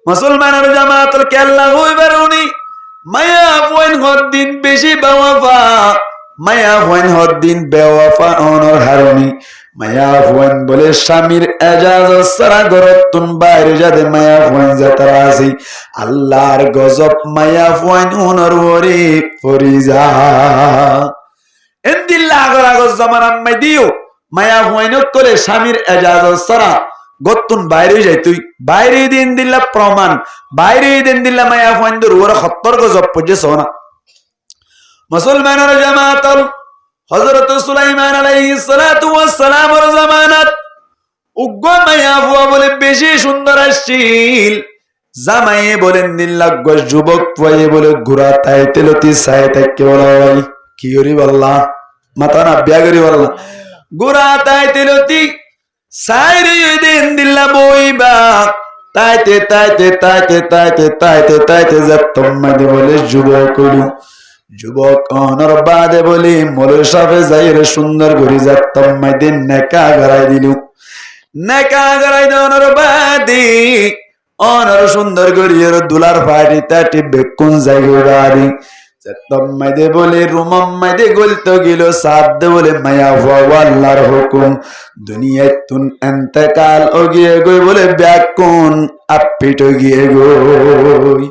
মুসলমানের জামাতুল কেল্লা হইবার উনি মায়া পয়েন হদ্দিন বেশি বেওয়াফা মায়া পয়েন হদ্দিন বেওয়াফা অনর হারুনি মায়া পয়েন বলে স্বামীর এজাজত সারা গরতুন বাইরে যাতে মায়া পয়েন যাতারা আসি আল্লাহর গজব মায়া পয়েন অনর ওরে ফরিজা এন্দিল্লা আগর আগর জামান আম্মাই দিও মায়া পয়েন করে স্বামীর এজাজত সারা গতুন বাইরে যাই তুই বাইরে দিন দিল্লা প্রমাণ বাইরে দিন দিল্লা মায়া পয়েন ওরা 70 গজব পড়ছে সোনা মুসলমানের জামাতুল হযরত সুলাইমান আলাইহিস সালাতু ওয়াস সালামের জামানাত উগ্র মায়া বুয়া বলে বেশি সুন্দর আসছিল জামাইয়ে বলেন দিল্লা গজ যুবক পয়ে বলে ঘোরা তাইতে লতি সাইতে কে বলা ভাই কি করি বললা মাথা না বিয়া করি বললা ঘোরা তাইতে লতি সাইরে দিন দিল্লা বইবা তাইতে তাইতে তাইতে তাইতে তাইতে তাইতে যতম্মাদি বলে যুবক হইল যুবক অনর বাদে বলি মোলের সাফে যাইরে সুন্দর করি যতম্মাদি নেকা গড়াই দিল নেকা গড়াই অনর বাদি অনর সুন্দর করি দুলার ফাটি তাটি বেকুন যাইগে বাড়ি যতম্মাদি বলে রুমাম্মাদি গলতো গেল সাদ বলে মায়া হওয়া আল্লাহর হুকুম দুনিয়ায় তুন এন্তেকাল ও গিয়ে গই বলে ব্যাকুন আপিট গিয়ে গই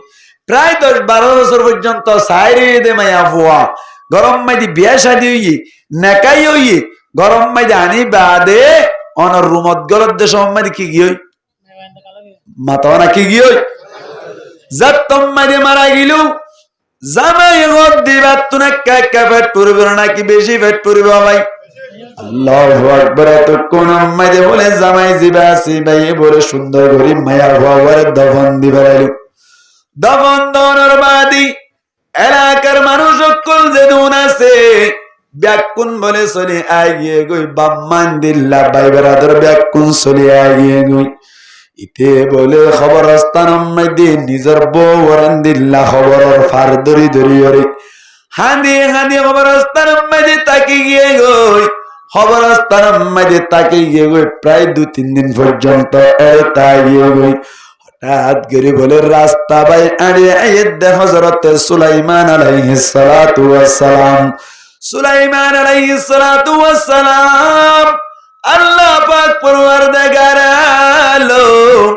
প্রায় 10-12 বছর পর্যন্ত সাইরে দে মায়া হওয়া গরম মাইদি বিয়া শাদি হইয়ে নেকাই হইয়ে গরম মাইদি আনি বাদে অনর রুমত গলত দেশ মাইদি কি গিয়ে মাতা না কি গিয়ে যতম্মাদি মারা গেল জামাই গদ দিবা তুনে কাকা পেট পড়বে নাকি বেশি পেট পড়বে ভাই আল্লাহু আকবার তো কোন আম্মাইদে বলে জামাই জিবাসি ভাই বলে সুন্দর করে মায়া হওয়ার দফন দিবাইল দফন দনের বাদি এলাকার মানুষ সকল যে দুন আছে ব্যাকুন বলে চলে আগিয়ে গই বাম্মান দিল্লা ভাই বেরাদর ব্যাকুন চলে আগিয়ে গই ইতে বলে খবরস্থান মধ্যে নিজের বউ দিল্লা খবরের ফার দরি দরি ওরে হাঁদিয়ে হাঁদিয়ে খবরস্থান মধ্যে তাকে গিয়ে গই খবরস্থান মধ্যে তাকে গিয়ে গই প্রায় 2-3 দিন পর্যন্ত তাই গিয়ে গই হঠাৎ করে বলে রাস্তা বাই আড়িয়ে আইয়ে হযরত সুলাইমান আলাইহিস সালাতু ওয়াস সালাম সুলাইমান আলাইহিস সালাতু ওয়াস সালাম আল্লাহ পাক পরওয়ারদিগার আলম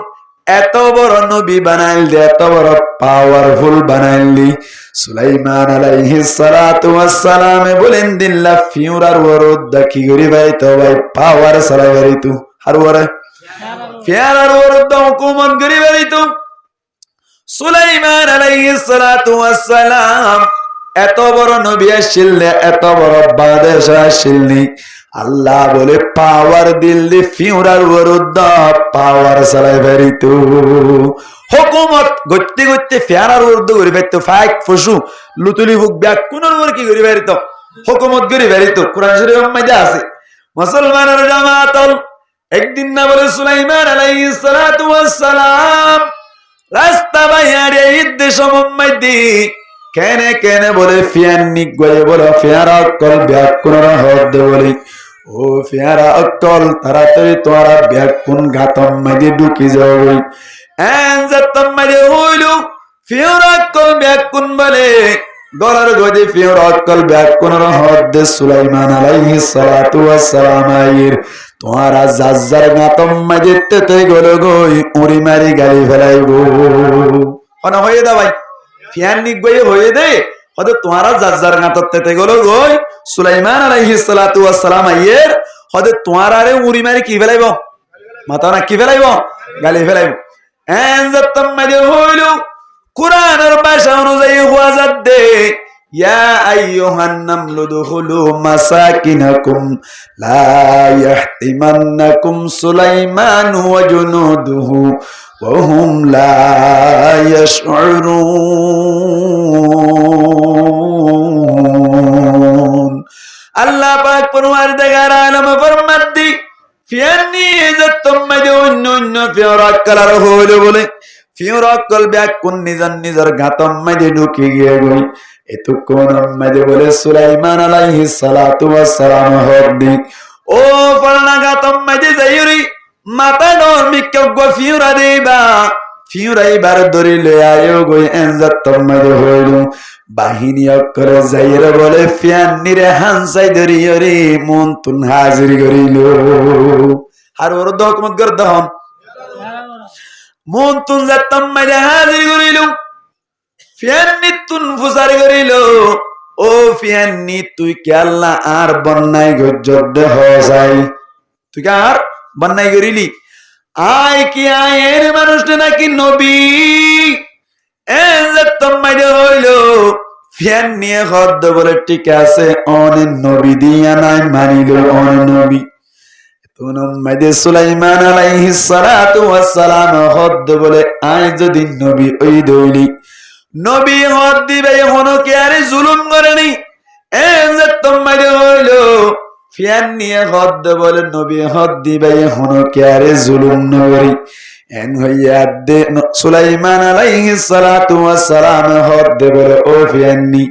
এত বড় নবী বানাইল এত বড় পাওয়ারফুল বানাইলি সুলাইমান আলাইহিস সালাতু ওয়াস সালাম বলেন দিল্লা ফিউরার ওরদ কি করি ভাই তো ভাই পাওয়ার সারা করিতু আর ওরে ফিউরার ওরদ হুকুমত করি করিতু সুলাইমান আলাইহিস সালাতু ওয়াস সালাম এত বড় নবী আসছিল এত বড় বাদশা আসিলনি আল্লাহ বলে পাওয়ার দিল্লি ফিউরার ওরদ পাওয়ার সারাই করিতু হুকুমত গতি গতি ফিউরার ওরদ করি বাইতো ফাইক ফসু লুতুলি হুক ব্যাকুনের ওর কি করি বাইতো হুকুমত করি বাইতো কুরআন শরীফের মধ্যে আছে মুসলমানের জামাতুল একদিন না বলে সুলাইমান আলাইহিস সালাতু ওয়াস সালাম রাস্তা বাইরে ইদ্দেশ মধ্যে কেনে কেনে বলে ফিয়ান্নি গয়ে বলে ফিয়ারা কল ব্যাকুনের হদ বলে ও ফিয়ারা অকল তাড়াতাড়ি তোরা ব্যাকুন গাতম মধ্যে ঢুকে যাও এনজাতম মধ্যে হইলো ফিয়ারা কল ব্যাকুন বলে গলার গদি ফিয়ারা কল ব্যাকুনের হদ সুলাইমান আলাইহিস সালাতু ওয়াস সালাম আইর তোরা জাজ্জার গাতম মধ্যে তেতে গলো গই উড়ি মারি গালি ফেলাইবো কোন হয়ে দা ভাই ফিয়ান্নি গয়ে হয়ে দে হয়তো তোমারা জাজ্জার গাততে গেল গই সুলাইমান আলাইহিস সালাতু ওয়াস সালাম আইয়ের হয়তো তোমারারে উড়ি মারি কি ফেলাইব মাথা না কি ফেলাইব গালি ফেলাইব এনজাতম মধ্যে হইলো কুরআনের ভাষা অনুযায়ী ওয়াজাত দে ইয়া আইয়ুহান নামলু দুখুলু মাসাকিনাকুম লা ইয়াহতিমান্নাকুম সুলাইমান ওয়া জুনুদুহু وهم لا يشعرون আল্লাহ পাক পরওয়ারদিগার আলম ফরমাতি ফিয়ান্নি ইজ্জতম মধ্যে অন্য ফিরাকার হলো বলে ফিরাকাল ব্যাকুন নিজের গাতম মধ্যে ঢুকে গিয়ে গই এতক্ষণ মধ্যে বলে সুলাইমান আলাইহিস সালাতু ওয়াস সালাম হরদি ও ফলনা গাতম মধ্যে যাইরি মাতা নর মিক্কা গফিরা দেবা ফিউরাইবার ধরিলে আয়ো গই এনজাত্তম মাঝে হইল বাহিনী অক্ষরে যাইরে বলে ফিয়ান্নিরে হানসাই ধরিও রে মন তুন হাজির করিল আর ওর দহকমত কর দহন মন তুন যাত্তম মাঝে হাজির করিল ফিয়ান্নি তুন ফুসারি করিল ও ফিয়ান্নি তুই কে আল্লাহ আর বন্যায় গজ্জত হসাই তুই কে আর বন্যায় করিলি আয় কি আয়ের মানুষটা নাকি নবী হইল ফ্যান নিয়ে হদ্দ বলে ঠিক আছে অনেক নবী দিয়া নাই মানিল অনেক নবী সুলাইমান আলাইহিস সালাতু ওয়াস সালাম হদ্দ বলে আয় যদি নবী ওই দইলি নবী হদ দিবে হনো কি আরে জুলুম করেনি হইল ফিয়ান নিয়ে হদ বলে নবী হদ দিবে হনো কে আরে জুলুম নগরী এন হইয়া দে সুলাইমান আলাইহিস সালাতু ওয়াস সালাম হদ বলে ও ফিয়ান্নি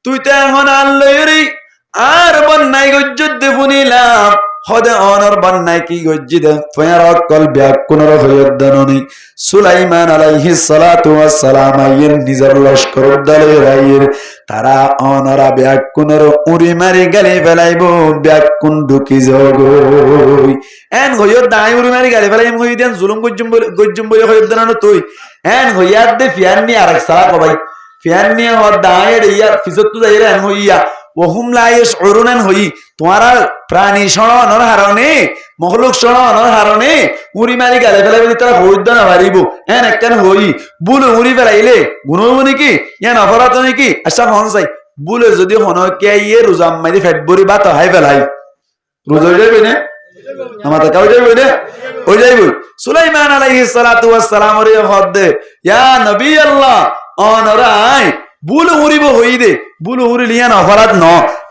তুই তো এখন আল্লাহরি আর বন্যায় গজ্জত দেবুনিলাম হদে অনর বন্যায় কি গজ্জি দে ফয়ার অকল ব্যাকুনর হয়দননি সুলাইমান আলাইহিস সালাতু ওয়াস সালাম আইয়ের নিজের লস্কর দলে রাইয়ের তারা অনরা ব্যাকুনর উড়ি মারি গালি ফেলাইব ব্যাকুন ঢুকি জগই এন হইয়র দাই উড়ি মারি গালি ফেলাইম হই দেন জুলুম গজ্জুম বলে হয়দনন তুই এন হইয়ার দে ফিয়ান্নি আরেক সালা কবাই ফিয়ান্নি হদ দায়ের ইয়া ফিজত যাইরা এন হইয়া ওহুম লা ইয়াশউরুন হই তোমারা প্রাণী শরণর হারণে মখলুক শরণর হারণে উড়ি মারি গালে ফেলাইবে তারা হইদ না পারিব এন একখান হই বুল উড়ি ফেলাইলে গুণব নাকি ইয়ান অপরাধ নাকি আচ্ছা হন চাই বুলে যদি হন কে ইয়ে রোজাম মারি ফেট বরি বা হাই ফেলাই রোজা যাইবে না আমার কাউ যাইবে না ওই যাইব সুলাইমান আলাইহিস সালাতু ওয়াস সালাম রে হদ্দে ইয়া নবী আল্লাহ অনরাই বুল উড়িব হই দে বুল উড়িলিয়ান অপরাধ ন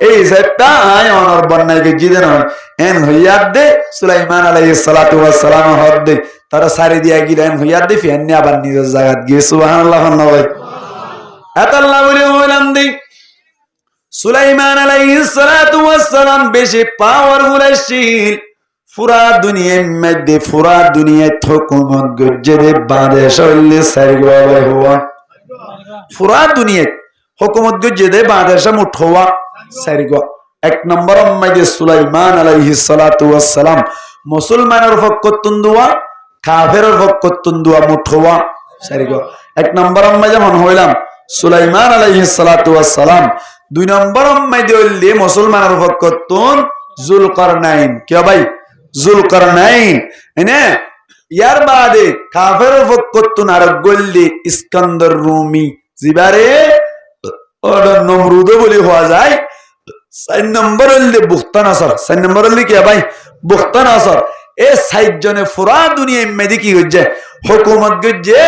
এই সেটা আয় অনর বন্যায় গজ্জি নয় এন হইয়াদ দে সুলাইমান আলাইহিস সালাতু ওয়াস সালাম হদ্দে তারা সারি দিয়া গিলেন হইয়াদ দে ফিয়ান্নি আবার নিজের জায়গাত গিয়ে সুবহানাল্লাহ নয় এত আল্লাহ বলে হইলাম দে সুলাইমান আলাইহিস সালাতু ওয়াস সালাম বেশি পাওয়ারফুল ছিল পুরা দুনিয়ার মধ্যে পুরা দুনিয়ায় হুকুমত গজ্জে দে বাদে শৈলে সারিগো হওয়া পুরা দুনিয়ায় হুকুমত গজ্জে দে বাদে মুঠ হওয়া সারিগো এক নম্বর মধ্যে সুলাইমান আলাইহিস সালাতু ওয়াস সালাম মুসলমানের পক্ষতুন দুয়া কাফেরের পক্ষতুন দুয়া মুঠ হওয়া সারিগো এক নম্বর মধ্যে মন হইলাম সুলাইমান আলাইহিস সালাতু ওয়াস সালাম দুই নম্বর মধ্যে হইলে মুসলমানের পক্ষতুন জুলকারনাইন কে ভাই জুলকারনাইন এনে ইয়ার বাদে কাফেরের পক্ষতুন আর গল্লি ইস্কান্দার রুমি জিবারে ওর নমরুদ বলি হওয়া যায় 4 নম্বর হইলে বুখতানাসর 4 নম্বর হইলে কি ভাই বুখতানাসর এই 4 জনে পুরা দুনিয়ায় মেদি কি হচ্ছে হুকুমত গজ্জে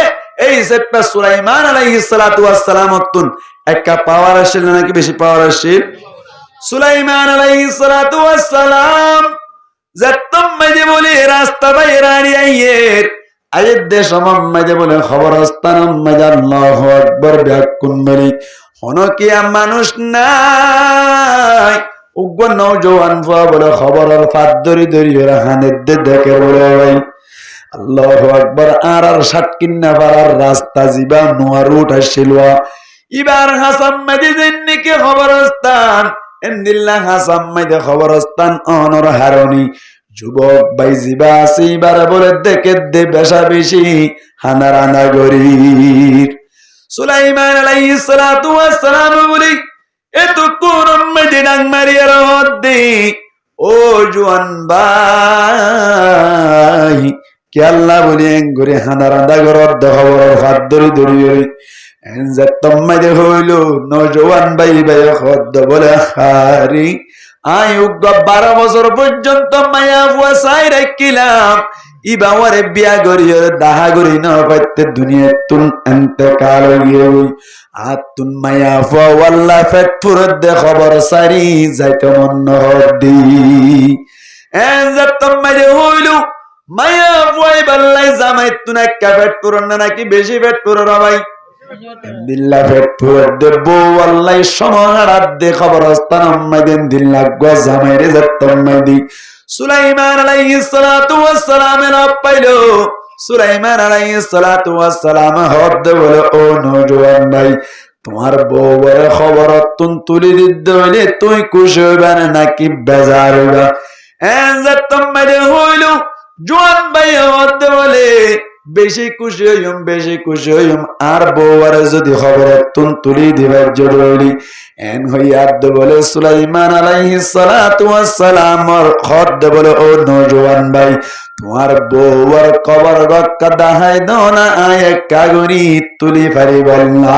এই সেটা সুলাইমান আলাইহিস সালাতু ওয়াস সালামতুন একটা পাওয়ার আসছিল নাকি বেশি পাওয়ার আসছিল সুলাইমান আলাইহিস সালাতু ওয়াস সালাম যতম মাঝে বলে রাস্তা বাইরানি আইয়ের আয়ের দেশ মাঝে বলে খবরস্থান মাঝে আল্লাহু আকবার ব্যাকুন বলি হনকিয়া মানুষ নাই উগ্র নওজওয়ান ফুয়া বলে খবরের ফাদ ধরি ধরি হানের দেখে বলে ভাই আল্লাহু আকবার আর সাতকিন্না পারার রাস্তা জিবা নোয়া রুট আসছিল এবার হাসাম মাঝে জেন্নিকে খবরস্থান এন্দিল্লা হাসাম মাঝে খবরস্থান অনর হারণি যুবক ভাই জিবা আসি এবার বলে দেখে দে বেশা বেশি হানারানা গরির সুলাইমান আলাইহিস সালাতু ওয়াস সালাম বলি এত কোন মাঝে ডাং মারিয়ার হদ্দে ও জওয়ান ভাই কে আল্লাহ বলি ঘরে হানারানা গরর খবর হাত ধরি ধরি এনজাতম মাঝে হইল নওজওয়ান ভাই ভাই হদ্দ বলে হারি আয়ু 12 বছর পর্যন্ত মায়া বুয়া সাই রাখিলাম ইবাওয়ারে বিয়া গরিয়ে দাহা গরি না পাইতে দুনিয়া তুন ইন্তেকাল হইয়ে আতুন মায়া ফুয়া ওয়াল্লাহ ফেটফুর দে খবর সারি যাইতে মন হদি এনজাতম মাঝে হইল মায়া ফুয়াই বাল্লাই জামাই তুন একটা ফেটফুর না নাকি বেশি ফেটফুর ভাই দিল্লা ফেটফুর দে বউ আল্লাহ সমাহারাত দে খবরস্থান মাইদেন দিল্লা গো জামাইরে যতম মাইদি সুলাইমান আলাইহিস সালাতু ওয়াস সালাম না পাইলো সুলাইমান আলাইহিস সালাতু ওয়াস সালাম হদ বলে ও নওজোয়ান ভাই তোমার বউয়ের খবর তুলি দিতে হইলে তুই খুশি হইবা নাকি বেজার হইবা এনজাতম মাঝে হইল জোয়ান ভাই হদ বলে বেশি খুশি হইম আর বউয়ার যদি খবর তুলি দিবার জরুরি এন হইয়াদ বলে সুলাইমান আলাইহিস সালাতু ওয়াস সালাম হদ বলে ও নওজোয়ান ভাই তোমার বউয়ার খবর রক্ষা দাহাই দাও না আয় কাগরি তুলি পারিবার না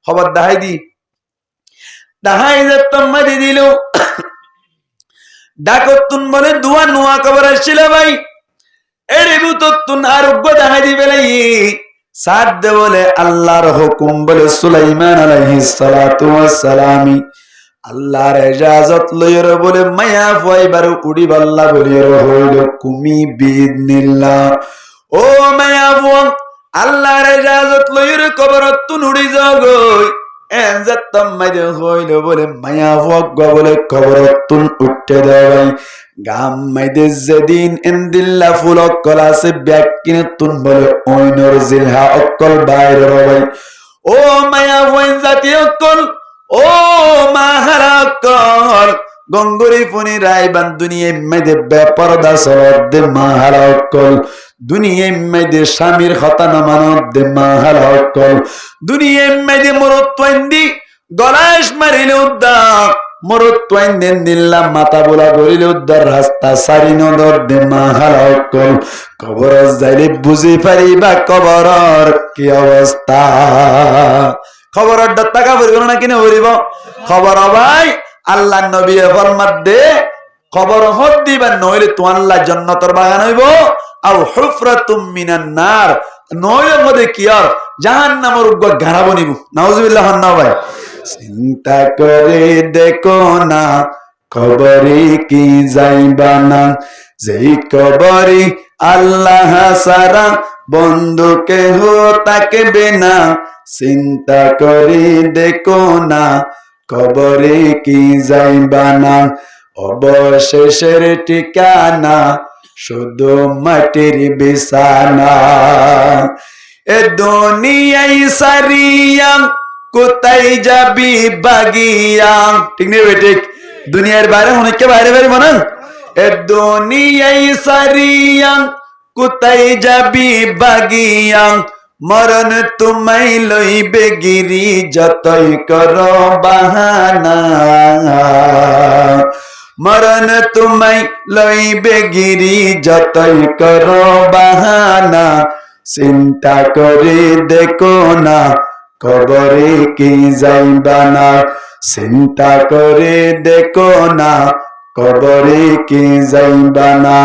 খবর দাহাই যে তোমাদি দিল ডাকতুন বলে দুয়া নোয়া খবর আসছিল ভাই এরে বুততুন আরোগ্য দাহাই দিবে লাই সাদ বলে আল্লাহর হুকুম বলে সুলাইমান আলাইহিস সালাতু ওয়াস সালাম আল্লাহর ইজাজত লইর বলে মায়া ফাইবার উড়ি বাল্লা বলির হইল কুমি বিইذনিল্লাহ ও মায়া ফুয়া আল্লাহর ইজাজত লইর কবরতুন উড়ি যাগই এনজাতম মাইদে হইল বলে মায়া ফুয়া বলে কবরতুন উঠতে দেয় গাম মাইদে যেদিন এন্দিল্লা ফুল অক্কল আছে ব্যাকিনে তুন বলে ওইনর জিলহা অক্কল বাইরে রবাই ও মায়া ফুয়া জাতি অক্কল ও মাহারা অক্কল গঙ্গুরি ফনি রাইবান দুনিয়ায় মেদে বেপরদা সরদ মাহারা অক্কল দুনিয়ায় মেদে স্বামীর কথা না মানদ মাহারা অক্কল দুনিয়ায় মেদে মরত্বন্দি গলাশ মারিলে উদ্দা মরত্বন্দেন দিল্লা মাথা বোলা গরিলে উদ্দার রাস্তা সারি নদর দে মাহারা অক্কল কবর যাইলে বুঝি পারিবা কবরর কি অবস্থা খবরের টাকা পরিব না কিনে পরিব খবর ভাই আল্লাহ নবী ফরমাত দে খবর হদ দিবা নইলে তো আল্লাহ জান্নাতের বাগান হইব আও হুফরাতুম মিনান নার নইলে মধ্যে কি আর জাহান্নামের উগ্র ঘাড়া বনিব নাউজুবিল্লাহ না ভাই চিন্তা করে দেখো না খবরে কি যাইবা না যেই কবরে আল্লাহ সারা বন্ধু কেহ তাকবে না চিন্তা করে দেখো না কবরে কি যাইবা না অবশেষের ঠিকানা শুধু মাটির বিছানা এ দুনিয়ায় সারিয়া কোথায় যাবি বাগিয়া ঠিক নেই ঠিক দুনিয়ার বাইরে অনেককে বাইরে বানান এ দুনিয়ায় সারিয়া কোথায় যাবি বাগিয়া মরণ তুমাই লইবে গিরি যতই করো বাহানা মরণ তুমাই লইবে গিরি যতই করো বাহানা চিন্তা করে দেখো না কবরে কি যাইবা না চিন্তা করে দেখো না কবরে কি যাইবা না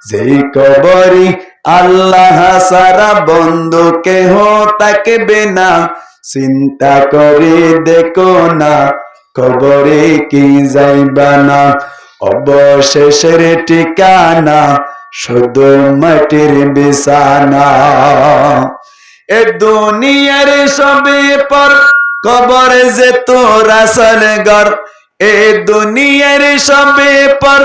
যেই কবরে আল্লাহ সারা বন্ধু কেহ তাকবে না চিন্তা করে দেখো না কবরে কি যাইবা না অবশেষের ঠিকানা শুধু মাটির বিছানা এ দুনিয়ার সবে পর কবর যে তোর আসল ঘর এ দুনিয়ার সবে পর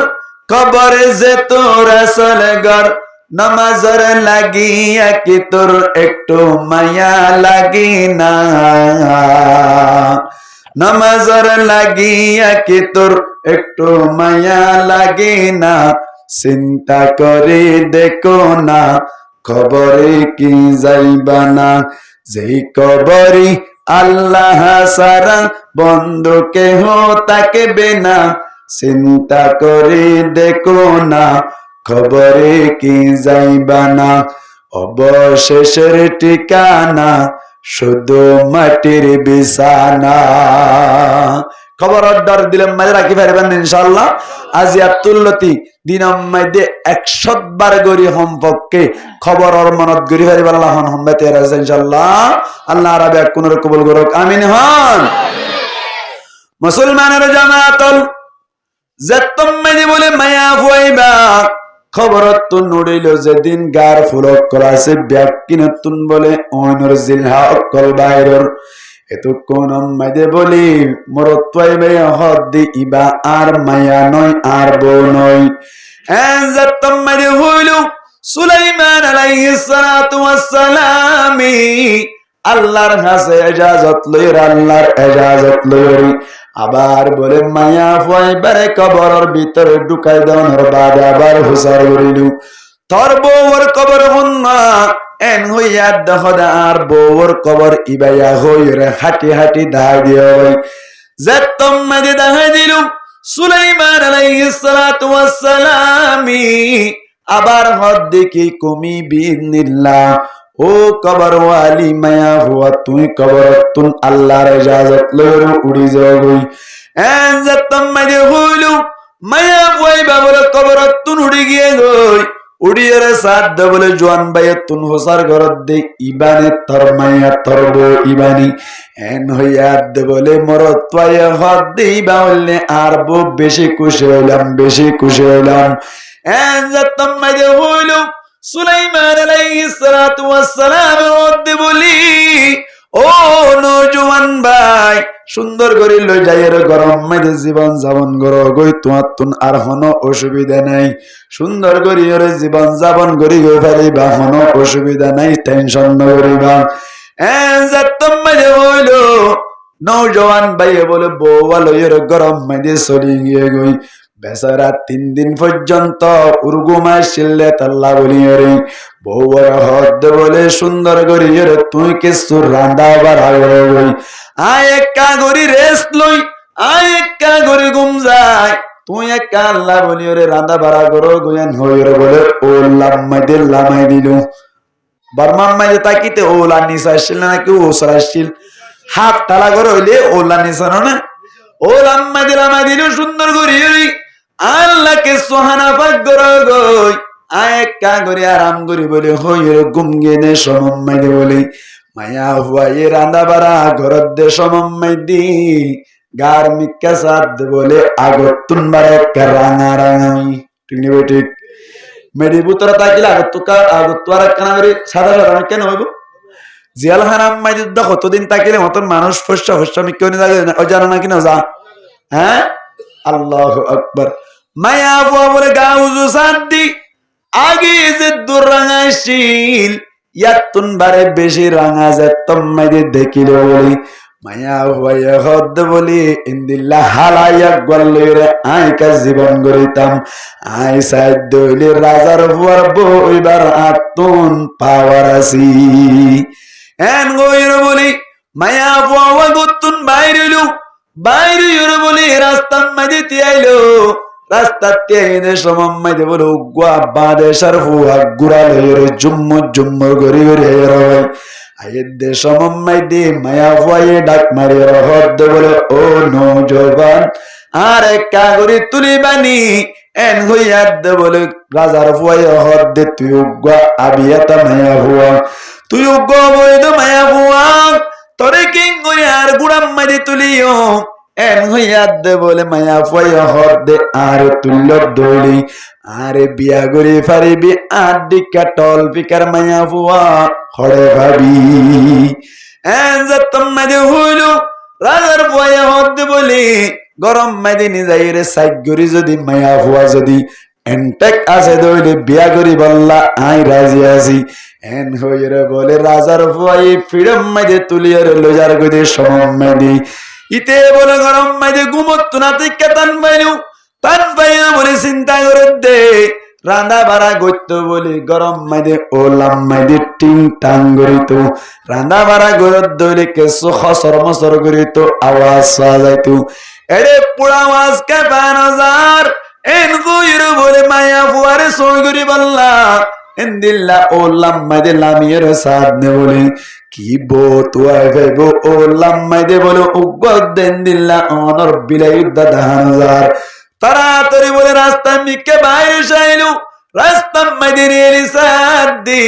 কবর যে তোর আসল ঘর নামাজর লাগিয়া কি তোর একটু মায়া লাগি না নামাজর লাগিয়া কি তোর একটু মায়া লাগে না চিন্তা করে দেখো না কবরে কি যাইবা না যেই কবরে আল্লাহ সারা বন্ধু কেহ তাকবে না চিন্তা করে দেখো না কবরে কি যাইবা না অবশেষের ঠিকানা শুধু মাটির বিছানা খবর অর্ডার দিলাম মাঝে রাখি পারবেন ইনশাআল্লাহ আজিয়াতুল্লতি দিনম মাইদে 100 বার গরি সম্পর্কে খবর আর মনত গরি পারিব আল্লাহ হনবাতে রাজ ইনশাআল্লাহ আল্লাহ রাবে কোন কবুল করুক আমিন হন মুসলমানের জামাতল যতম মাইদে বলে মায়া ফুয়াইবা খবরত নুড়িল যেদিন গার ফুলক কলাছে ব্যাকিনতুন বলে ওনর জিলহা অকল বাইরর এতো কোন মাইদে বলি মরত্বাই বে হদ্দি ইবা আর মায়া নয় আর বউ নয় যতম মাইদে হইল সুলাইমান আলাইহিস সালাতু ওয়াস সালাম আল্লাহর কাছে ইজাজত লইর, আল্লাহর ইজাজত লইর। আবার বলে মায়া ফাইবারে কবরের ভিতরে ঢুকাই দেওয়ার বাদ আবার হুসার করিল। তোর বউর কবর হন্না এন হইয়া দহদা আর বউর কবর ইবাইয়া হইরে হাঁটি হাঁটি দাহাই দিয়ে হই যে তোমাদের দাহাই দিল। সুলাইমান আলাইহিস সালাতু ওয়াস সালাম আবার হদ দেখি কমি বিইذنিল্লাহ ও কবর ওয়ালি মায়া হুয়া তুই কবর তুন আল্লাহর ইজাজত লইর উড়ি যাবই। এন যে তোমাদের হইল মায়া ওই বাবর কবর তুন উড়ি গিয়ে গই উড়িয়ে সাদ বলে জোয়ান ভাইয়ে তুন হোসার ঘরত দে ইবানে তোর মাইয়া তোর বউ ইবানি এন হইয়া দে বলে মরত পাইয়া হদ দেই বাউলে আর বউ বেশি খুশি হইলাম, বেশি খুশি হইলাম। এন যে তোমাদের হইল সুলাইমান আলাইহিস সালাতু ওয়াস সালাম ওদে বলি ও নওজোয়ান ভাই সুন্দর করে লই যাইয়ের গরম মাঝে জীবন যাপন করো গই, তোমার তুন আর হনো অসুবিধা নাই, সুন্দর করি ওর জীবন যাপন করি গই পারিবা, হনো অসুবিধা নাই, টেনশন নকরিবা। মাঝে হইল নওজোয়ান ভাই বলে বউয়া লইয়ের গরম মাঝে চলি গিয়ে গই বেচারা 3 দিন পর্যন্ত উর্গুমা শিললে তাল্লা বলিয়ে রে বউর হদ বলে সুন্দর করি রে তুই কিছু রান্দা বাড়া গই আয় একা গরি রেস্ট লই, আয় একা গরি ঘুম যায়, তুই একা আল্লাহ বলিয়ে রে রান্দা বাড়া করো গয়ান হইর বলে ও লাম্মাই দিল বর্মার মাঝে তাকিতে ওলা নিশা আসছিল নাকি ওসরা আসছিল হাফ টালা করে হইলে ওলা নিশা না ও লাম্মাই দিল সুন্দর করি আল্লাহকে সোহানা পাক গই আয় একা গরি আরাম করি বলে হইর ঘুম গেনে সমম্মাই দে বলে মায়া হুয়াই রান্দা বাড়া ঘরত দে সমম্মাই দি গার মিক্কা সাদ বলে আগত তুনবার একটা রাঙা রাঙামি ঠিক নেবে ঠিক মেডি বুতরা তাকিলে আগত তোর একখানা করে সাদা সাদা কেন হইব জিয়াল হারাম মাই যুদ্ধ কতদিন তাকিলে মতন মানুষ ফসা ফসা মিক্কা জানো না কিনা যা হ্যাঁ আল্লাহু আকবার। মায়া বুয়া বলে গাউজু সাদ্দি আগে যে দূর রাঙাইছিল ইয়াতুন বারে বেশি রাঙা যে তোমাদের দেখিলে বলি মায়া হুয়া হদ বলি ইন্দিল্লা হালাইয়া গল্লরে আইকা জীবন গরিতাম আই সাইদ হইলে রাজার হুয়ার বইবার আতুন পাওয়ার আসি এন গইর বলি মায়া বুয়া গুতুন বাইরেলু বাইরে বলি রাস্তার মাঝে তিয়াইলো রাস্তা তিয়াইনে সমম্মাইতে বলে উগুয়া বাদেশার হুয়া গুড়া লইরে জুম্ম জুম্ম গরি গরি হেরবাই আয়ের দে সমম্মাই দে মায়া হুয়ায়ে ডাক মারি হদ বলে ও নওজোয়ান আর একা গরি তুলি বানি এন হইয়া দে বলে রাজার হুয়ায়ে হদ দে তুই উগুয়া আবিয়াতা মায়া হুয়া তুই উগুয়া বইদ মায়া হুয়া তোরে কিং গরি আর গুড়াম মারি তুলিও এন হইয়া দে বলে মায়া ফুয়া হদ দে আর তুল্য দৌলি আরে বিয়া গরি ফারিবি আর ডিকা টল পিকার মায়া ফুয়া হড়ে ভাবি এন যে তোমাদে হইল রাজার ফুয়া হদ দে বলে গরম মাঝে যাই রে সাইড গরি যদি মায়া ফুয়া যদি এনটেক আছে দইলে বিয়া গরি বললা আই রাজি আছি এন হইরে বলে রাজার ফুয়াই ফিরম মাঝে তুলিয়ার লজার গদি সমম্মাদি ইতে বলে গরম মাঝে ঘুমত না থেকে টান পাইয়া বলে চিন্তা করে দে রান্দা বাড়া গইত বলে গরম মাঝে ওলাম মাঝে টিং টাং গরিত রান্দা বাড়া গরত দইলে কেসো খসর মসর গরিত আওয়াজ শোনা যাইত এরে পুরা আওয়াজ কে 5000 এন গইর বলে মায়া ফুয়ারে সই গরি বললা এন্দিল্লা ওলাম মাঝে লামিয়ের সাদ নে বলে কি বো তুই ভাইবো ও লাম্মাই দে বলে উগ্গদ দেন দিল্লা অনর বিলাই দাদাহানজার তাড়াতাড়ি বলে রাস্তা মিকে বাইরে যাইলু রাস্তা মাইদের এলিসাদি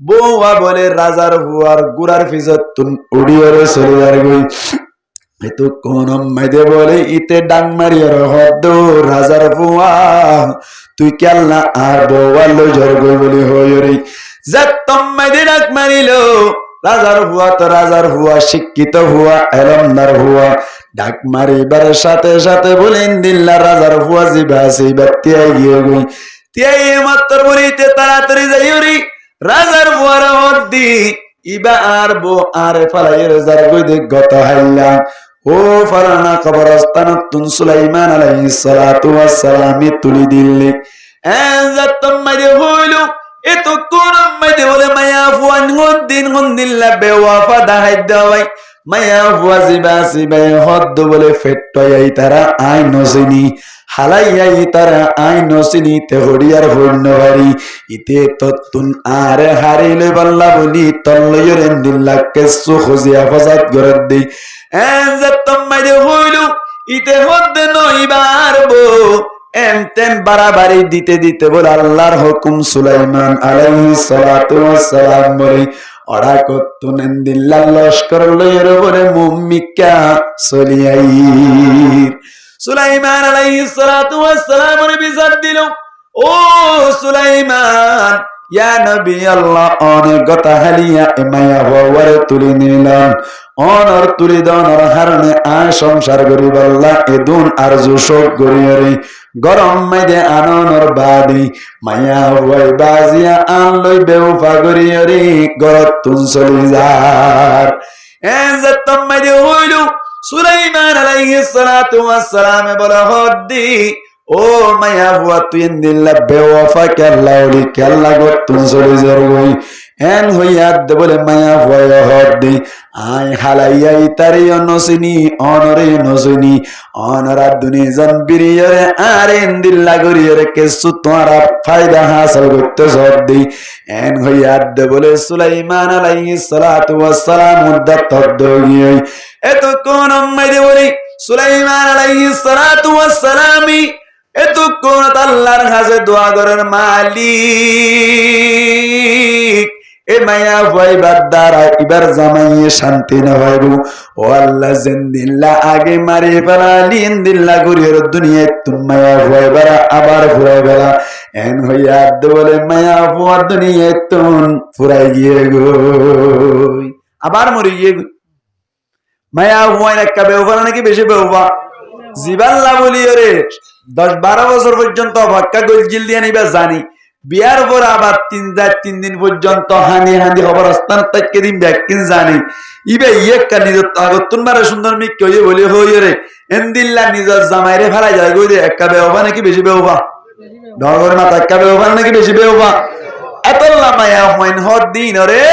বউয়া বলে রাজার হুয়ার গুড়ার ফিজত তুন উড়িয়ে চলে আর গই এতো কোন মাইদে বলে ইতে ডাং মারিয়ার হদ রাজার হুয়া তুই কেলনা আর বউয়া লজর গই বলে হইরে যতম মাইদে ডাক মারিলো রাজার হুয়া তো রাজার হুয়া শিক্ষিত হুয়া এলমদার হুয়া ডাক মারিবার সাথে সাথে বলেন দিল্লা রাজার হুয়া জিবা সেই ব্যক্তি গিয়ে গই তিয়াই মাত্র বলিতে তাড়াতাড়ি যাইরি রাজার বুয়ার হদ্দি ইবা আর বো আরে ফালাইয়ের যার গইদে গত হাইলা ও ফারানা কবরস্থান তুন সুলাইমান আলাইহিস সালাতু ওয়াস সালাম তুলি দিল্লি এজাতম মাইদে হইলো এত কোন মাইদে বলে মায়া ফুয়ান হদ্দিন হন্দিল্লা বেওয়াফা দাহাই দাওয়াই মায়া ফুয়া জিবাসি বে হদ্দ বলে ফেট্টয়াই তারা আই নসিনি হালাইয়াই তারা আই নসিনি তে হড়িয়ার হইনবাড়ি ইতে তত্তুন আরে হারিলে বল্লা বলি তল্লয়রেন দিল্লা কেসু খুজিয়া ফসাদ গরদ দি এজাতম মাইদে হইলো ইতে হদ্দ নইবার বো এমতেন বাড়াবাড়ি দিতে দিতে বলে আল্লাহর হুকুম সুলাইমান আলাইহিস সালাতু ওয়াস সালাম বলে ওরা কতুনেন দিল্লাহ লস্কর লয়ের বলে মুম্মিকা চলিয়াই সুলাইমান আলাইহিস সালাতু ওয়াস সালাম বিচার দিল ও সুলাইমান ইয়া নবী আল্লাহ অনেক কথা হালিয়া এমায়া হওয়ার তুলি নিলাম অনর তুলি দনর হারনে আ সংসার গরিব আল্লাহ এদুন আরজু শোক গরিয়রে গরম মাইদে আননর বাদি মায়া হওয়াই বাজিয়া আনলই বেউফা গরিয়রে গরত তুন চলি যার এজাতম মাইদে হইলু সুলাইমান আলাইহিস সালাতু ওয়াস সালাম বলা হদ্দি ও মায়া হুয়া তুই দিল্লা বেওয়াফা কেল্লা ওলি কেল্লা গতুন চলি যার গই এন হইয়াদ বলে মায়া হুয়া হদ্দি আই হালাইয়াই তারি নসিনি অনরে নসিনি অনরা দুনিজন বিরিয়রে আরে দিল্লা গরিয়রে কেসু তোরা ফায়দা হাসিল করতে হদ্দি এন হইয়াদ বলে সুলাইমান আলাইহিস সালাতু ওয়াস সালাম মুদ্দাত তদ্দগি এত কোন মাইদে বলি সুলাইমান আলাইহিস সালাতু ওয়াস সালামি এত কোন আল্লাহর কাছে দোয়া করার মালিক এ মায়া ভাইবার দ্বারা এবার জামাইয়ে শান্তি না হইব ও আল্লাহ জিন্দিল্লা আগে মারি ফেলালি ইন্দিল্লা গরিয়র দুনিয়ায় তুমি মায়া ভাইবার আবার ফুরাই বেলা এন হইয়া বলে মায়া ফুয়ার দুনিয়ায় তুন ফুরাই গিয়ে গো আবার মরি গিয়ে মায়া হুয়াই একটা বেউবা নাকি বেশি বেউবা জিবাল্লা বলি রে 10-12 বছর পর্যন্ত অপেক্ষা গলজিল দিয়ে নিবা জানি বিয়ার পর আবার 3 দিন পর্যন্ত হানি হানি অবস্থান থেকে দিন ব্যাকিন জানি ইবে ইয়েকা নিজের আগতুন মারে সুন্দর মি কইয়ে বলি হই রে এন্দিল্লা নিজের জামাইরে ফেলাই যায় গই দে একটা বেউবা নাকি বেশি বেউবা ডগর মাথা একটা বেউবা নাকি বেশি বেউবা এতলা মায়া হইন হদ দিন রে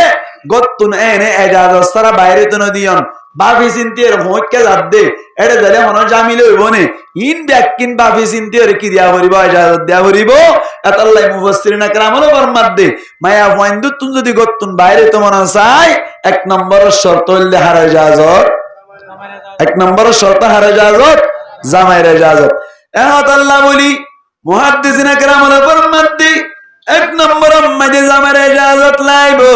গতুন এনে এজাজ সারা বাইরে তো নদিয়ন বাফি চিন্তির হইকে যাদ দে এটা দিলে মনে জামিলে হইব নে ইন ব্যাকিন বাফি চিন্তির কি দিয়া করিব ইজাজত দিয়া করিব আল্লাহ মুফাসসিরিন کرامও ফরমাত দে মায়া হইন্দু তুন যদি গতুন বাইরে তো মনে চাই এক নম্বর শর্ত হইলে হারা ইজাজত এক নম্বর শর্ত হারা ইজাজত জামাইর ইজাজত এত আল্লাহ বলি মুহাদ্দিসিন کرامও ফরমাত দে এক নম্বর মাঝে জামাইর ইজাজত লাইবো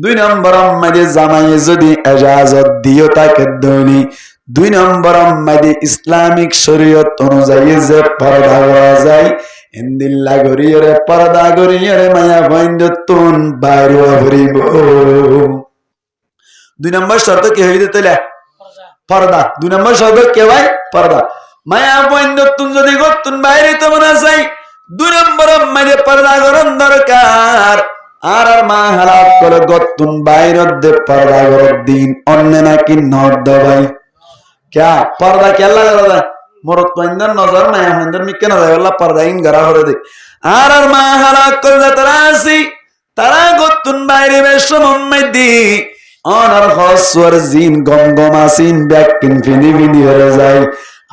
2 নম্বর মাঝে জামাই যদি ইজাজত দিও তাকে দনি 2 নম্বর মাঝে ইসলামিক শরীয়ত অনুযায়ী যে পর্দা করা যায় ইন্দিল্লা গরিয়রে পর্দা গরিয়রে মায়া বন্ধুতুন বাইরে হরিব 2 নম্বর শর্ত কি হইতে তলে পর্দা 2 নম্বর শর্ত কে ভাই পর্দা মায়া বন্ধুতুন যদি গতুন বাইরে তো মনে চাই 2 নম্বর মাঝে পর্দা করন দরকার আর মা হালাত করে গতুন বাইরে দে পর্দা কর দিন অন্য নাকি নর দবাই क्या पर्दा क्या लगा मोरत तो इंदर नजर में अंदर मिक्के नजर वाला पर्दा इन गरा हो दे आर माहला कर तरासी तरा गतुन बाहरी बेशम मद्दी অনার হসওয়ার জিন গমগমাসিন ব্যাকটিন ফিনি ফিনি হয়ে যায়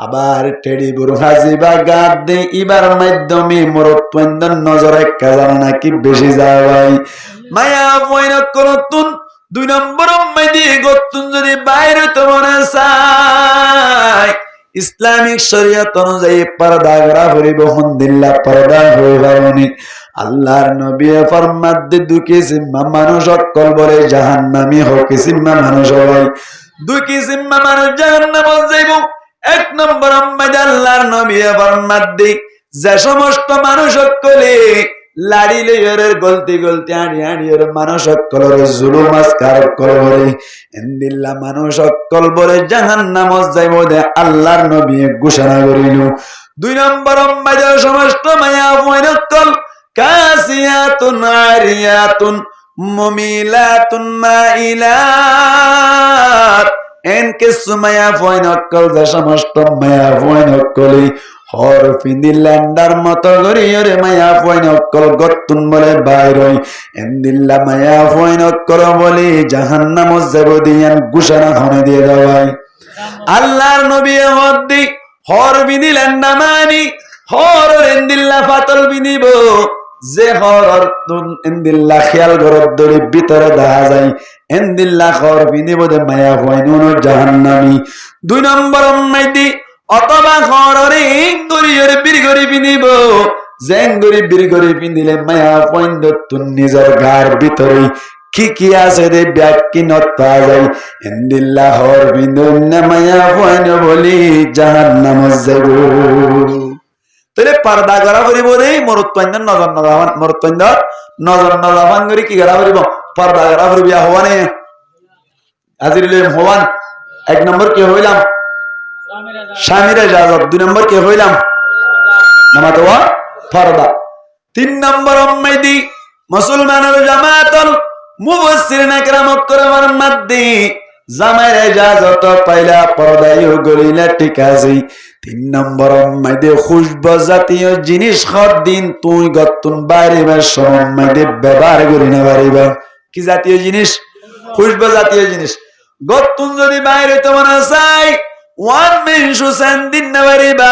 আবার টেডি বুড়ো হাজিবা গাদ দে ইবার মাধ্যমে মরত্বন্দন নজরে কাজানা নাকি বেশি যায় ভাই মায়া বইন করতুন 2 নম্বর মধ্যে গতুন যদি বাইরে তো মনে চাই ইসলামিক শরীয়ত অনুযায়ী পর্দা করা হইব হন্দিল্লা পর্দা হইবানি আল্লাহর নবী ফরমাত দে 2 কিসিম মানুষ সকল বলে জাহান্নামী হোক কিসিম মানুষ হয় 2 কিসিম মানুষ জাহান্নামে যাইব 1 নম্বর মধ্যে আল্লাহর নবী ফরমাত দে যে সমস্ত মানুষ সকলে লাড়িলে এর গলতি গলতি আড়ি আড়ি এর মানুষ সকল জুলুম আসকার করে ইন্দিল্লা মানুষ সকল বলে জাহান্নামে যাইব দে আল্লাহর নবী ঘোষণা করিল 2 নম্বর মাইদের সমস্ত মায়া ফয়নকল কাসিয়াতুন আরিয়াতুন মুমিলাতুন মাইলাত এনকে সুমায়া ফয়নকল যে সমস্ত মায়া ফয়নকলি হর ফিনিল্যান্ডার মতো গরিয়রে মায়া ফয়নকল গত্তুন বলে বাইরই এন্দিল্লা মায়া ফয়নকল বলে জাহান্নাম যাবদিয়ান ঘোষণা হনে দিয়ে দেওয়াই আল্লাহর নবী হদ্দি হর বিনিল্যান্ডা মানি হর এন্দিল্লা ফাতল বিনিব যে হর এন্দিল্লা খেয়াল ঘরত দড়ি ভিতরে দেখা যায় এন্দিল্লা হর বিনিব দে মায়া ফয়নুন জাহান্নামী 2 নম্বর মাইদি অথবা হরে গরিয়রে বিরগরি বিনিব জেঙ্গরি বিরগরি বিনিলে মায়া ফয়ন্দ তুন নিজের গার ভিতরে কি আছে দে ব্যাকি নতা যায় এন্দিল্লা হর বিনুন মায়া ফয়ন বলি জাহান্নাম যাইব তাহলে পর্দা করা করিব রে মরুত্বন্দ নজর নজাবান মরুত্বন্দ নজর নজাবান করি কি করা করিব পর্দা করা করিব হওয়ানে হাজিরলে হওয়ান 1 নম্বর কি হইলাম স্বামীর ইজাজত 2 নম্বর কি হইলাম নামাজ ওয়া পর্দা 3 নম্বর উম্মতি মুসলমানের জামাতল মুফাসসিরিন একরাম করবার মধ্যে জামাইর ইজাজত পাইলা পর্দায়ও গরিলা ঠিক আছে 3 নম্বর উম্মতি খুশবু জাতীয় জিনিস খর দিন তুই গতুন বাইরে বা সম্মতি ব্যবহার করি না পারিবা কি জাতীয় জিনিস খুশবু জাতীয় জিনিস গতুন যদি বাইরে তোমার চাই ওয়ান মেনশু সান্দিন না পারিবা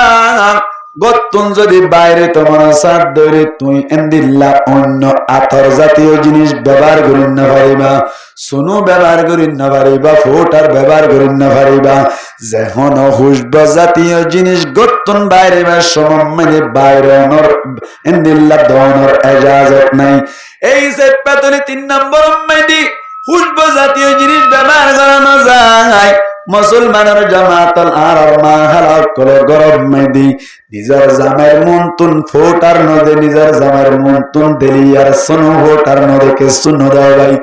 গতুন যদি বাইরে তোমার সাথ ধরে তুই এন্দিল্লা অন্য আতর জাতীয় জিনিস ব্যবহার করি না পারিবা সোনু ব্যবহার করি না পারিবা ফোটার ব্যবহার করি না পারিবা যখন খুশবু জাতীয় জিনিস গতুন বাইরে বা সম্মানে বাইরে অনর এন্দিল্লা দনর ইজাজত নাই এই যে পেতনি 3 নম্বর উম্মতি খুশবু জাতীয় জিনিস ব্যবহার করানো যায় মুসলমানের জামাতল আর মাহালা কল গরম মেদি নিজের জামাইর মন্তুন ফোটার নদে নিজের জামাইর মন্তুন দেলিয়ার সোনো ফোটার নদেকে শুনো দাও ভাই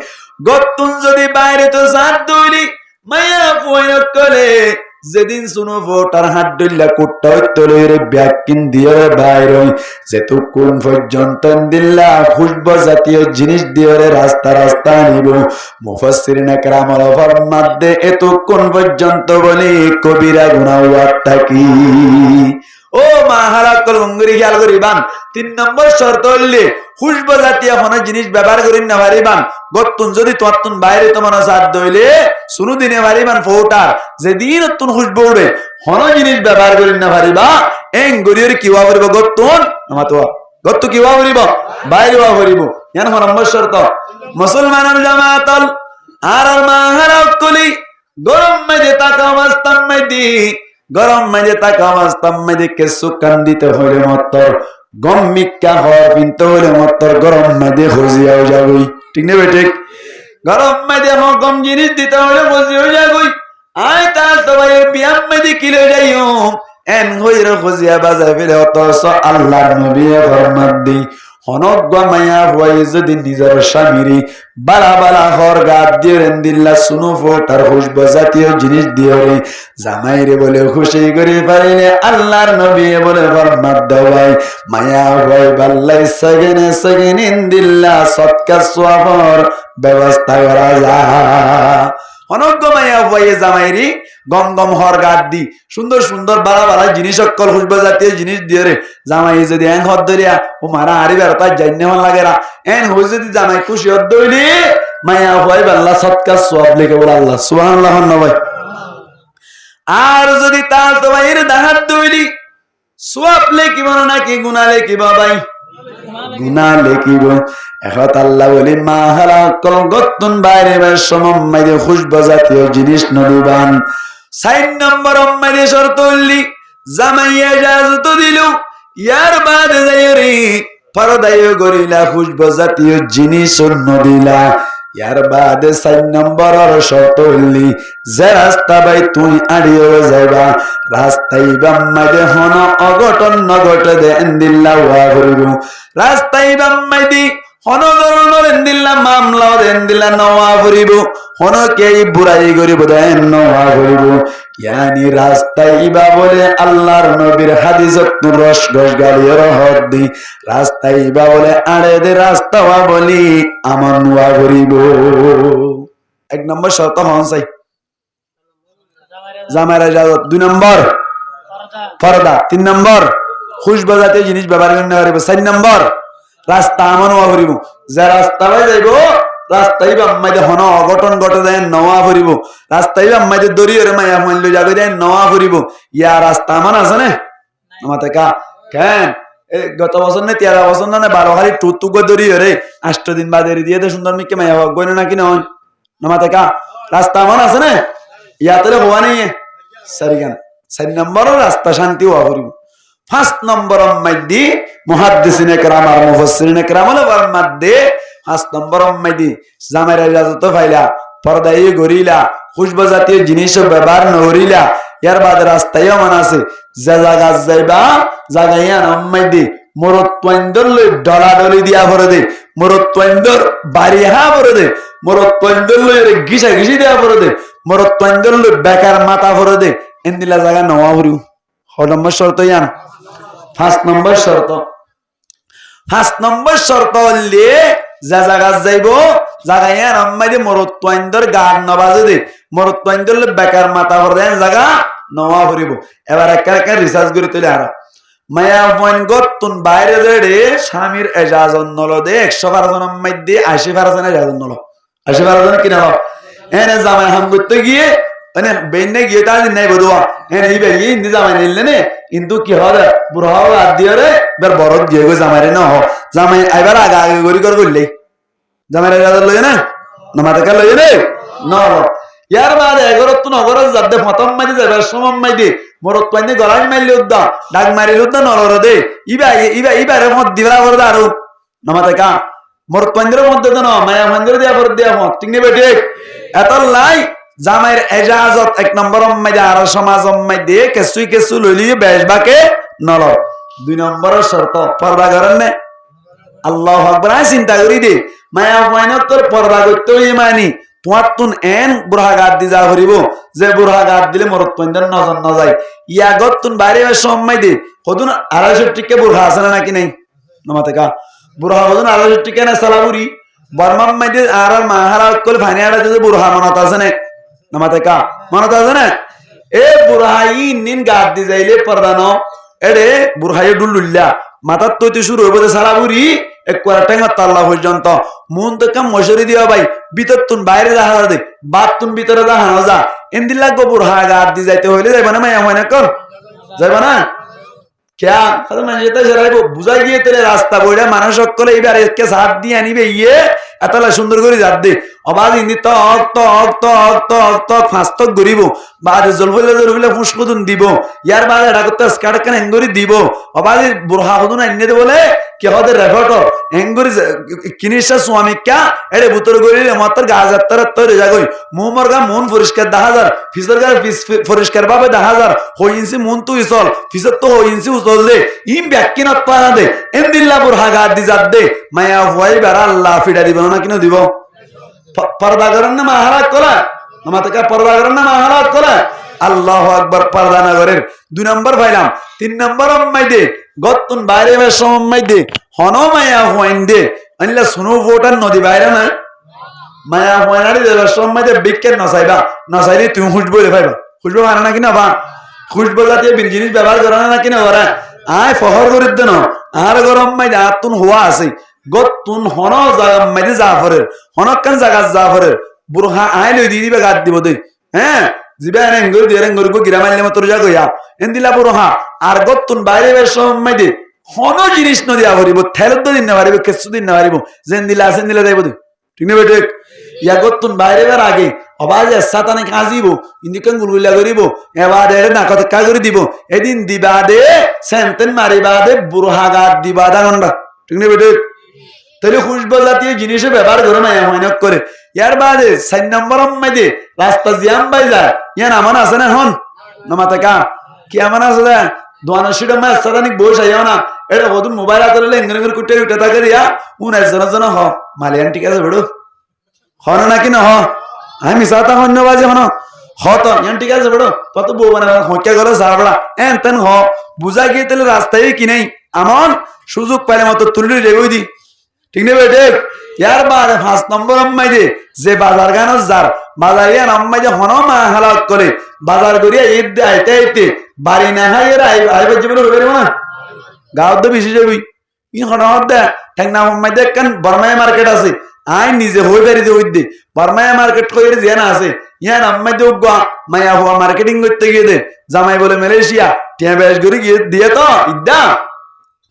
গতুন যদি বাইরে তো সাত দইলি মায়া ফয়ন কলে যেদিন শুনো ফোটার হাত দইলা কুট্টা তলে রে ব্যাকিন দিয়ে বাইরে যেতক্ষণ পর্যন্ত দিল্লা খুশবু জাতীয় জিনিস দিয়ে রাস্তা রাস্তা নিব মুফাসসিরিন একরামল ফরমাতে এতক্ষণ পর্যন্ত বলি কবিরা গুনাহ ওয়াত্তাকি ও মাহারাকল গঙ্গরি খেয়াল করিবান 3 নম্বর শর্ত হইলে খুশবু জাতীয় কোন জিনিস ব্যবহার করিন না পারিবান গতুন যদি তোতুন বাইরে তোমার সাথ দইলে শুনু দিনে পারিবান ফোটার যেদিন তুন খুশবু উড়ে কোন জিনিস ব্যবহার করিন না পারিবা এং গরিয়র কিওয়া করিব গতুন আমাতো গতু কিওয়া করিব বাইরে ওয়া করিব ইয়ান 1 নম্বর শর্ত মুসলমানের জামাতল আর মাহারাকলি গরম মেজে তাকা অবস্থান মেদি গরম মেজে তাকা অবস্থান মেদি কে সুকান দিতে হইলে মতর গম মিক্কা হওয়ার পিনতে হইলে মতর গরম মেজে খুঁজিয়াও যাবই ঠিক নেবে ঠিক গরম মেজে গম জিনিস দিতে হইলে খুঁজিয়াও যাবই আয় তার তো ভাই বিয়াম মেজে কিলো যাইও এন হইরে খুঁজিয়া বাজায় ফেলে অতস আল্লাহর নবী ফরমান দি হনক মায়া হওয়াই যদি নিজের স্বামীরি বালা বালা হর গাত দিয়ে দিল্লা শুনো ফোটার খুশবু জাতীয় জিনিস দিয়ে রে জামাইরে বলে খুশি করে পারিলে আল্লাহর নবী বলে ফরমাত দেওয়াই মায়া হওয়াই বাল্লাই সেকেনে সেকেনে দিল্লা সৎকার সওয়াবর ব্যবস্থা করা যায় হনক মায়া হওয়াই জামাইরি গম গম হর গাত দি সুন্দর সুন্দর বালা বালা জিনিস সকল খুশবু জাতীয় জিনিস দিয়ে রে জামাই যদি এন হদ ধরিয়া ও মারা হারি বেরোতা জান্নে হন লাগে না এন হই যদি জামাই খুশি হদ দইলি মায়া হই আল্লাহ সৎকার সওয়াব লিখে বলে আল্লাহ সুবহানাল্লাহ নবী আর যদি তার তোমার দাহাত দইলি সওয়াব লিখিব না কি গুনাহ লিখিব ভাই গুনাহ লিখিব এখন আল্লাহ বলি মা হালা কল গতুন বাইরে বের সমমাইদে খুশবু জাতীয় জিনিস নদিবান 4 নম্বর উম্মতি শর্ত হইলি জামাই ইজাজত দিল ইয়ার বাদ যায়রি পরদায় গরিলা খুশবু জাতীয় জিনিস নদিলা ইয়ার বাদ 4 নম্বর শর্ত হইলি যে রাস্তা বাই তুই আড়িও যাইবা রাস্তায় বাম্মাইদে হন অঘটন নঘটে দে এন্দিল্লা ওয়া করিব রাস্তায় বাম্মাইদি হন ধরনের এন্দিল্লা মামলা এন্দিল্লা নওয়া করিব হন কে বুড়াই করিব দেন নওয়া করিব ইয়ানি রাস্তায় ইবা বলে আল্লাহর নবীর হাদিসত রস গস গালির হদ্দি রাস্তায় ইবা বলে আড়ে দে রাস্তা ওয়া বলি আমার নোয়া করিব। 1 নম্বর শর্ত হন চাই জামাইরা ইজাজত, 2 নম্বর পর্দা, 3 নম্বর খুশবা জাতীয় জিনিস ব্যবহার করতে পারিব, 4 নম্বর রাস্তা আমার নোয়া করিব। যে রাস্তা বাই যাইব রাস্তায় বাম্মাইতে হন অঘটন ঘটে দেয় নওয়া করিব, রাস্তায় বাম্মাইতে দরিয়রে মায়া মূল্য যাবে দেয় নওয়া করিব। ইয়া রাস্তা আমার আছে না আমাতে কা কেন গত বছর না 13 বছর না 12 খালি টুটুক দরিয়রে 8 দিন বাদে দিয়ে দে সুন্দর মিকে মায়া হক গয় নাকি নয় আমাতে কা রাস্তা আমার আছে না ইয়াতে হওয়া নেই সারিগান। 4 নম্বর রাস্তা শান্তি হওয়া করিব। 5 নম্বর মধ্যে মুহাদ্দিসিনে কেরাম আর মুফাসসিরিনে কেরাম হল মধ্যে 5 নম্বর মধ্যে জামাইরা ইজাজত পাইলা পর্দায় গরিলা খুশবা জাতীয় জিনিস ব্যবহার নরিলা এর বাদ রাস্তায় মান আছে যে জায়গা যাইবা জায়গায় মধ্যে মরত্বন্দর লই ডলাডলি দিয়া ভরে দে, মরত্বন্দর বাড়িহা ভরে দে, মরত্বন্দর লই ঘিসা ঘিসি দিয়া ভরে দে, মরত্বন্দর লই বেকার মাথা ভরে দে এন্দিলা জায়গা নওয়া ভরিউ। 6 নম্বর শর্ত ইয়ান। 5 নম্বর শর্ত 5 নম্বর শর্ত হলে যা জায়গা যাইব জায়গায় আম্মাইদে মরত্বন্দর গান নবাজে দে, মরত্বন্দর বেকার মাথা ভরে দেন জায়গা নওয়া ভরিব। এবার একটা রিসার্চ করে তুলে আর মায়া পয়েন্ট গতুন বাইরে দেড়ে স্বামীর এজাজত নল দে 100% মধ্যে 80% এজাজত নল 80% কিনা এনে জামাই হাম করতে গিয়ে মানে বেনে গিয়ে তার নাই বড়ুয়া এনে ইবে ইন্দি জামাই নিলে নে কিন্তু কি হবে বুড়া হাত দিয়ে রে বের বড় দিয়ে গো জামাইরে না হ জামাই আইবার আগে আগে গরি কর করলে জামাইরে এজাজত লই না নামাতে কা লই নে না ইয়ার বাদে 11 তো নগর যাবে প্রথম মারি যাবে সমম মাইদে মরত পাইনে গলায় মাইলে উদ্দা ডাক মারিল উদ্দা নরর দে ইবারে মত দিবরা বড় দারু নামাতে কা মরত পাইনের মধ্যে তো না মায়া মন্দির দিয়া বড় দিয়া মত ঠিক নে বেটে এত লাই জামাইর এজাজত 1 নম্বর মাইদে আর সমাজ মাইদে কেসুই কেসু লইলি বেশবাকে নল। 2 নম্বর শর্ত পর্দা করেন না আল্লাহু আকবার। চিন্তা করি দে মায়া পয়নত তোর পর্দা করতে মানি তোমার তুন এন বুড়া গাত দি যা ভরিব যে বুড়া গাত দিলে মরত পইন্দার নজর না যায় ইয়াগত তুন বাইরে সময় দে কদুন 250 টিকে বুড়া আছে নাকি নাই নামাতে কা বুড়া কদুন 250 টিকে না সালাবুরি বর্মাম মাইদে আর মাহারা কল ফানিয়াড়া যে বুড়া মনত আছে না নামাতে কা মনত আছে না এ বুড়াই নিন গাত দি যাইলে পর্দা ন এডে বুড়াই ডুলুল্লা মাথার তৈতে শুরু হইব যে সালাবুরি এক কোয়ারটাইম তাল্লা পর্যন্ত মন তো কাম মশারি দিবা ভাই ভিতর তুন বাইরে দেখা দে বাদ তুন ভিতরে দেখা যা এমদিন লাগবো বুড়া গাত দি যাইতে হইলে যাইবা না মায়া হয় না কর যাইবা না क्या বুঝাই গিয়ে তেলে রাস্তা বইটা মানুষ সকলে এবার একে সাথ দিয়ে আনিবে ইয়ে এতলা সুন্দর করে যাত দে অবাজ ইন্দি তক তক তক তক তক ফাঁস্তক গরিব বাদ জলফলে ফুসকদুন দিব ইয়ার বাদে এটা করতে স্কার্ট কেন এঙ্গরি দিব অবাজ বুড়া হদুন আনিয়ে দে বলে কে হদে রেফটো এঙ্গরি কিনিসা স্বামীকা এড়ে বুতর গরিলে মাত্র গাছ আত্মার তৈরি যাগই মুমর গা মন পরিষ্কার 10,000 ফিসর গা পরিষ্কার ভাবে 10,000 হইনসি মন তুই চল ফিসর তো হইনসি উচল দে ইম ব্যাকিনত পানা দে এমদিল্লা বুড়া গাত দি যাত দে মায়া ভয় বেড়া আল্লাহ ফিডা দিব না কিনো দিব পর্দা করেন না মাহারাত করা আমাদের পর্দা করেন না মাহারাত করা আল্লাহু আকবার পর্দা না করেন 2 নম্বর পাইলাম 3 নম্বর মাইদে গতুন বাইরে মাইদে হন মায়া হইন দে আনলা সুনো ভোটার নদী বাইরে না মায়া হইনারি দেবার মাইদে বিকেট নসাইবা নসাইলে তুমি খুশবো রে ভাইবা খুশবো মানা না কিনা বা খুশবো জাতীয় জিনিস ব্যবহার করা না কিনা ওরা আয় ফহর করিত দেন আর গরম মাইদে আতুন হওয়া আছে গতুন হন জায়গা মাইদে জাফরের হনকান জায়গা জাফরের বুড়া আয় লই দি দিবে গাত দিব দে হ্যাঁ জিবা এঙ্গর দিয়ে এঙ্গর গো গিরা মাইলে মত রজা গয়া এন্দিলা বুড়া আর গতুন বাইরে বের মাইদে হন জিনিস ন দিয়া ভরিব থেলত দিন না পারিব কিছু দিন না পারিব জেন্দিলা সেন্দিলা যাইব দে ঠিক না বেটে ইয়া গতুন বাইরে বের আগে অবাজে সাতানে কাজিব ইন্দিকান গুলগুলা করিব এবারে না কত কা করে দিব এদিন দিবা দে সেন্তেন মারিবা দে বুড়া গাত দিবা দা গন্ডা ঠিক না বেটে তাহলে খুশবো জাতীয় জিনিসে ব্যবহার করে না মহিনত করে ইয়ার বাদে 4 নম্বর মাইদে রাস্তা জিয়াম বাই যায় ইয়ান আমান আছে না হন নামাতে কা কি আমান আছে না দোয়ানশিটা মাস সাদানিক বসে আইও না এটা কত মোবাইল আতলে ইংরেজি কুটে উঠে থাকে রিয়া উন একজন হ মালিয়ান ঠিক আছে বড় হন না কি না হ আমি সাতা ধন্যবাদ হন হতো ইয়ান ঠিক আছে বড় কত বউ মানে হইকা গেল সারবলা এন তেন হ বুঝা গিয়ে তাহলে রাস্তায় কি নাই আমন সুযোগ পাইলে মতো তুলি রেবই দি ঠিক নেই বেটে ইয়ার বারে 5 নম্বর আম্মাই দে যে বাজার গানো যার বাজার ইয়ার আম্মাই যে হন মা হালাত করে বাজার করিয়া ঈদ দে আইতে আইতে বাড়ি না হাই এর আইবার জীবনে হবে না গাঁও তো বেশি যাবি ই হঠাৎ দে ঠেক না আম্মাই দেখ কেন বর্মায় মার্কেট আছে আই নিজে হই বেরি দে ওই দে বর্মায় মার্কেট কইরে যে না আছে ইয়ান আম্মাই দে উগা মায়া হওয়া মার্কেটিং করতে গিয়ে দে জামাই বলে মালয়েশিয়া টিয়া বেশ করে গিয়ে দিয়ে তো ইদ্দা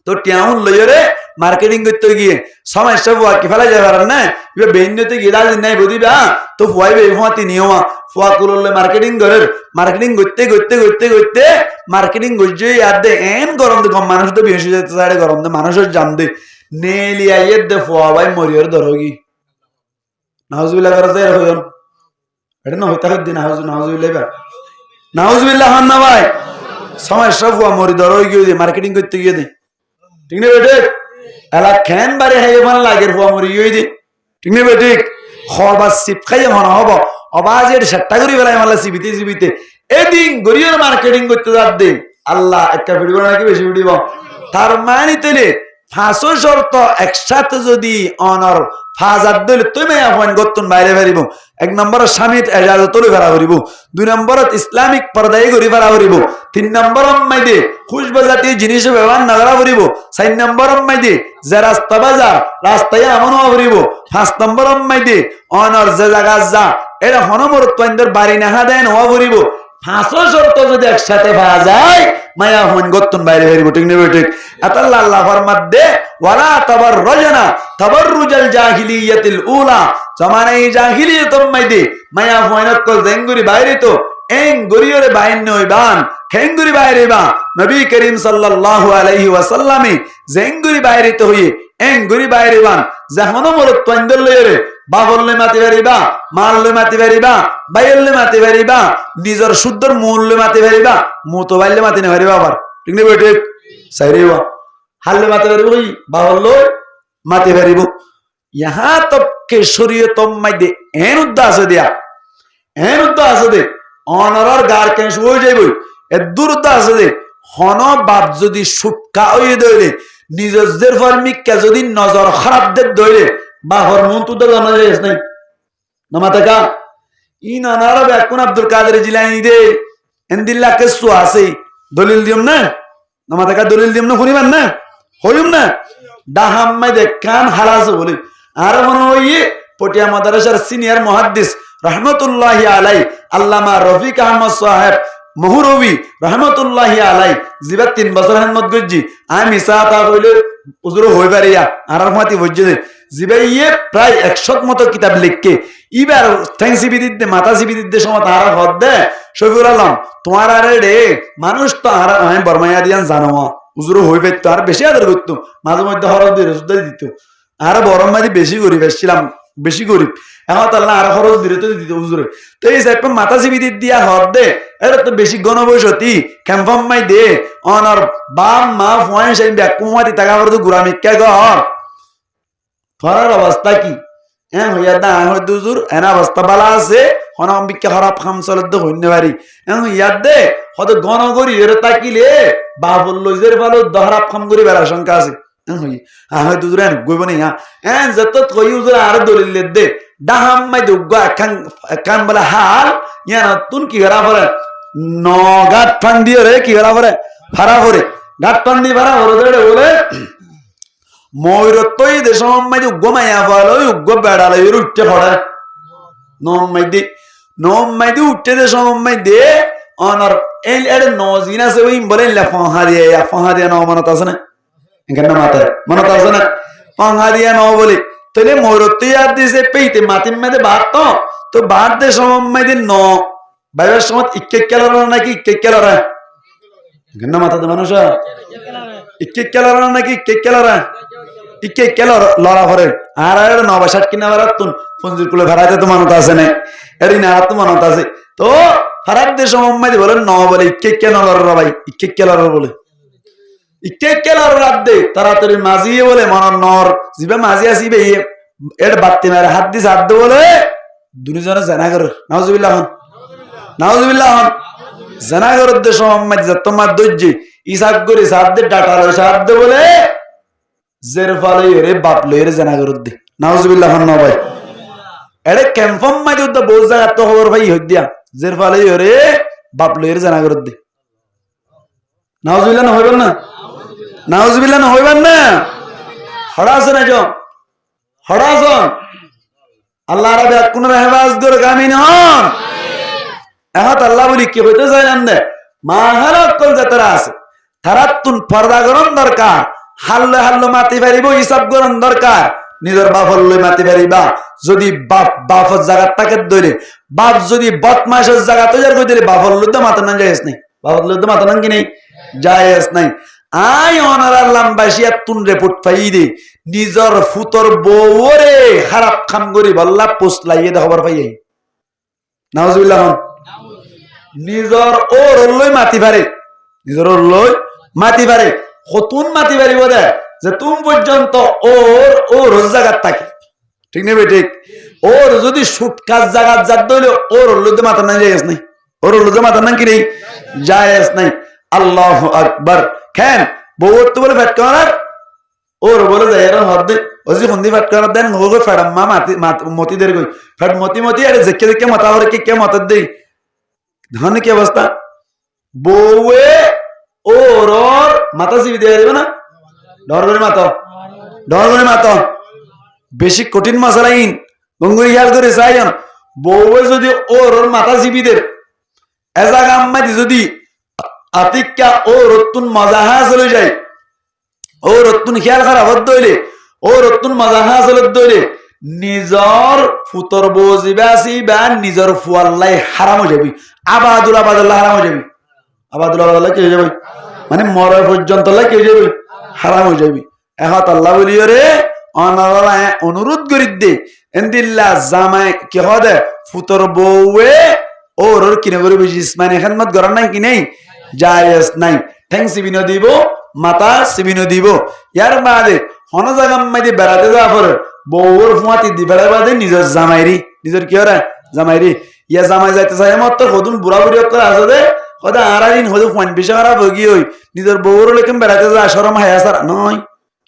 তো টিয়াউন লইরে মার্কেটিং করতে গিয়ে সমস্যা ফুয়া কি ফেলা যাবে না এবার বেইনতে গিয়ে দাঁড়িয়ে নাই বুঝিবা তো ফুয়াই বে ফুয়াতি নিয়মা ফুয়া কুললে মার্কেটিং করে মার্কেটিং করতে করতে করতে করতে মার্কেটিং করছে আর দে এন গরম দে কম মানুষ তো বেশি যেতে চায় গরম দে মানুষের জাম দে নেলি আইয়ে দে ফুয়া ভাই মরিয়র ধরোগি নাউজুবিল্লাহ করে যায় হইন এটা না হইতা দিন নাউজুবিল্লাহ নাউজুবিল্লাহ হন না ভাই সমস্যা ফুয়া মরি ধরোগি গিয়ে মার্কেটিং করতে গিয়ে দে ঠিক না বেটে এলা খেন বারে হাই ভালো লাগে ফুয়া মরি গিয়ে দে ঠিক না বেটে খবা সিপ খাইয়ে মনে হব অবাজের সেট্টা করি বেলায় মালা সিবিতে সিবিতে এদিন গরিয়র মার্কেটিং করতে যার দে আল্লাহ একটা ভিডিও নাকি বেশি ভিডিও তার মানে তেলে ফাঁসো শর্ত একসাথে যদি অনর ফাজার দিলে তুমি আপন গত্তন বাইরে বেরিব এক নম্বরের স্বামীর এজাজত তুলে ফেরা করিব দুই নম্বরত ইসলামিক পর্দায় করি ফেরা করিব তিন নম্বর মাইদে খুশবা জাতীয় জিনিস ব্যবহার নগরা করিব চার নম্বর মাইদে যে রাস্তা বাজার রাস্তায় এমন হওয়া করিব পাঁচ নম্বর মাইদে অনর যে জায়গা যা এটা হনমর তোদের বাড়ি নাহা দেন হওয়া করিব ফাঁসো শর্ত যদি একসাথে পাওয়া যায় মায়া হন গত্তন বাইরে বেরিব ঠিক নেবে ঠিক আতাল্লাহ আল্লাহ ফরমাদে ওয়ালা তাবাররুজনা তাবাররুজাল জাহিলিয়াতিল উলা জামানাই জাহিলিয়াত মাইদে মায়া হনত কল দেঙ্গুরি বাইরে তো এন গরিয়রে বাইন নইবান খেঙ্গুরি বাইরে বা নবী করিম সাল্লাল্লাহু আলাইহি ওয়াসাল্লামে জেঙ্গুরি বাইরে তো হই এন গরি বাইরে বান যখন মরত তোন্দল লইরে বাবললে মাতি পারিবা মাললে মাতি পারিবা বাইললে মাতি পারিবা নিজের শুদ্ধর মূল্যে মাতি পারিবা মুতো বাইলে মাতি না পারিবা আবার ঠিক নেই বেটে সাইরেবা হাললে মাতি পারিব ওই বাবলল মাতি পারিব ইহা তক কে শরীয়ত মাইদে এন উদ্দাস দিয়া এন উদ্দাস দে অনরর গার কেন শুয়ে যাইবই এ দুরুদ্দা আছে দে হন বাপ যদি সুটকা হইয়ে দইলে নিজের ফরমিককে যদি নজর খারাপ দেব দইলে বা হরমোন তো জানা যায় নাই নামাতাকা ইন আনারা বেকুন আব্দুল কাদের জিলানী দে এন্দিল্লা কেসু আছে দলিল দিম না নামাতাকা দলিল দিম না শুনিবেন না হইম না দাহাম মাইদে কান হালাজ বলে আর মনে হইয়ে পটিয়া মাদ্রাসার সিনিয়র মুহাদ্দিস রহমতুল্লাহি আলাই আল্লামা রফিক আহমদ সাহেব মহুরবি রহমতুল্লাহি আলাই জিবা 3 বছর হেমত গজ্জি আমি সাতা কইলে উজুর হই পারিয়া আর মাতি বজ্জে দে জিবা ইয়ে প্রায় 100 মতো কিতাব লিখকে ইবার থ্যাঙ্কসি বিদিতে মাতা সিবিদিতে সময় তারা হদ দে শফিউল আলম তোমার আরে রে মানুষ তো আর আমি বর্মাইয়া দিয়ান জানো উজুর হই পাইতো আর বেশি আদর করত মাঝে মধ্যে হরদ দিয়ে রসুদ দিত আর বরমাদি বেশি গরিব আসছিলাম বেশি গরিব এখন তাল্লা আর খরচ দিতে দিত হুজুরে তো এই সাইড মাথা চিবি দিয়া হর দে এটা তো বেশি গণবসতি ক্যাম্পাম মাই দে অনর বাম মা ফোন সাইন ব্যাক কুমাতি টাকা করে তো গুরামি কে ঘর ফরার অবস্থা কি হ্যাঁ হইয়া দা হয়তো হুজুর এনা অবস্থা বালা আছে হনাম বিকে খারাপ খাম চলত তো হইনে পারি এখন ইয়াদ দে হয়তো গণগরি এর তাকিলে বাবুল লইজের ভালো দহরাপ খাম করি বেড়ার শঙ্কা আছে হয়তো গইব না হ্যাঁ যত কই হুজুর আর দলিল দে ডাহাম মাই দুগা কান বলে হাল ইয়া তুন কি করা পরে নগাট ফান দিয়ে রে কি করা পরে ফারা করে গাট ফান দিয়ে ফারা করে বলে ময়ূরত্বই দেশ মাই উগ্গ মাইয়া ফলো উগ্গ বেড়ালে উঠতে পড়ে নম মাই দি উঠতে দেশ মাই দে অনার এই এর নজিন আছে ওই বলে ফহা দিয়ে ন মনত আছে না এখানে মাথায় মনত আছে না ফহা দিয়ে ন বলে তাহলে ময়ূরত্বই আর দিয়েছে পেইতে মাতির মেয়েদের বাদ তো বাদ দে সময় দিন ন বাইরের সময় ইকে কেলার নাকি ইকে কেলারা এখানে মাথাতে মানুষ ইকে কেলার নাকি ইকে কেলারা ইকে কেলার লড়া ভরে আর নবা ষাট কিনা বেড়াতুন ফঞ্জির কুলে ফেরাতে তো মানত আছে না এরই না তো মানত আছে তো ফেরার দেশ সময় বলে ন বলে ইকে কেন লড়া ভাই ইকে কেলার বলে ইকে কেলার রাত দে তাড়াতাড়ি মাঝিয়ে বলে মন নর জিবে মাঝি আসিবে এর বাত্তি মারে হাত দিস হাত দে বলে দুজনে জানা কর নাউজুবিল্লাহ নাউজুবিল্লাহ জানা করতে সম্মাদ তোমার দজ্জি ইসাব করে সাধ্য ডাটা রয় সাধ্য বলে জের ফালে রে বাপ লয়ের জানা করতে নাউজুবিল্লাহ না ভাই এরে ক্যাম্পম মাই তো বহুত জায়গা তো খবর ভাই হইদিয়া জের ফালে রে বাপ লয়ের জানা করতে নাউজুবিল্লাহ না হইবেন না নাউজুবিল্লাহ না হইবেন না হড়াসন আজ হড়াসন আল্লাহ রাবে কোন হেফাজ করে কামিন হন এখন আল্লাহ বলি কি হইতে চাইলাম না মাহারাত কল যাত্রা আছে তারাতুন পর্দা গরম দরকার হাল্লে হাল্লো মাতি পারিব হিসাব গরম দরকার নিজের বাপর লই মাতি পারিবা যদি বাপর জায়গাটাকে ধরে বাপ যদি বদমাশের জায়গা তৈরি করে দিলে বাপর লইতে মাথা না যায়স নাই বাপর লইতে মাথা না কি নেই যায়স নাই আই অনার আল্লাহ বাসিয়া তুন রিপোর্ট পাই দে নিজের ফুতর বউরে খারাপ কাম করি বল্লা পোস্ট লাগিয়ে দে খবর পাই নাউজুবিল্লাহ নিজর ওর লই মাতি পারে নিজর ওর লই মাতি পারে কতুন মাতি পারিব দে যে তুমি পর্যন্ত ওর জায়গা থাকে ঠিক নেবে ঠিক ওর যদি সুট কাজ জায়গা যাক দইলে ওর লইতে মাথা না যায়স নাই ওর লইতে মাথা না কি নেই যায়স নাই আল্লাহু আকবার কেন বউ তো বলে ফেট করার ওর বলে যায় এর হদ্দে ওজি ফন্দি ফেট করার দেন হোগো ফেড়াম্মা মতি দের কই ফেট মতি আরে জেকে জেকে মাথা ওরে কে মাথা দেই ধন কি অবস্থা বউয়ে ওর মাথা সিবি দিয়ে দেবে না ডরগরি মাথা বেশি কঠিন মশলাইন গঙ্গুরি ইয়াল করে চাইন বউয়ে যদি ওর মাথা সিবি দের এজাগা আম্মাদি যদি আতিকা ও রত্তুন মজা হাসল যায় ও রত্তুন খেয়াল খারাপ হত দইলে ও রত্তুন মজা হাসল দইলে নিজর ফুতর বজিবাসি বা নিজর ফুয়াল্লাই হারাম হয়ে যাবি আবাদুল্লাহ হারাম হয়ে যাবি আবাদুল্লাহ কি হয়ে যাবে মানে মরে পর্যন্ত কি হয়ে যাবে হারাম হয়ে যাবি এখন আল্লাহ বলি রে অনুরোধ করি দে এন্দিল্লা জামাই কি হদে ফুতর বউয়ে ওর কিনে করে বেশি মানে এখন মত গড়ার নাই কি নেই জায়েজ নাই ঠ্যাং সিবিনো দিব মাথা সিবিনো দিব ইয়ার বাদে হন জায়গা মাইদি বেড়াতে যাওয়া পরে বউর ফুয়াতি দি বেড়া বাদে নিজের জামাইরি নিজের কি হরে জামাইরি ইয়া জামাই যাইতে চাই মত হদুন বুড়া বুড়ি করে আসে দে হদা আরাদিন হদু ফান বিশা খারাপ হগি হই নিজের বউর লেকেম বেড়াতে যা শরম হায়া সার নয়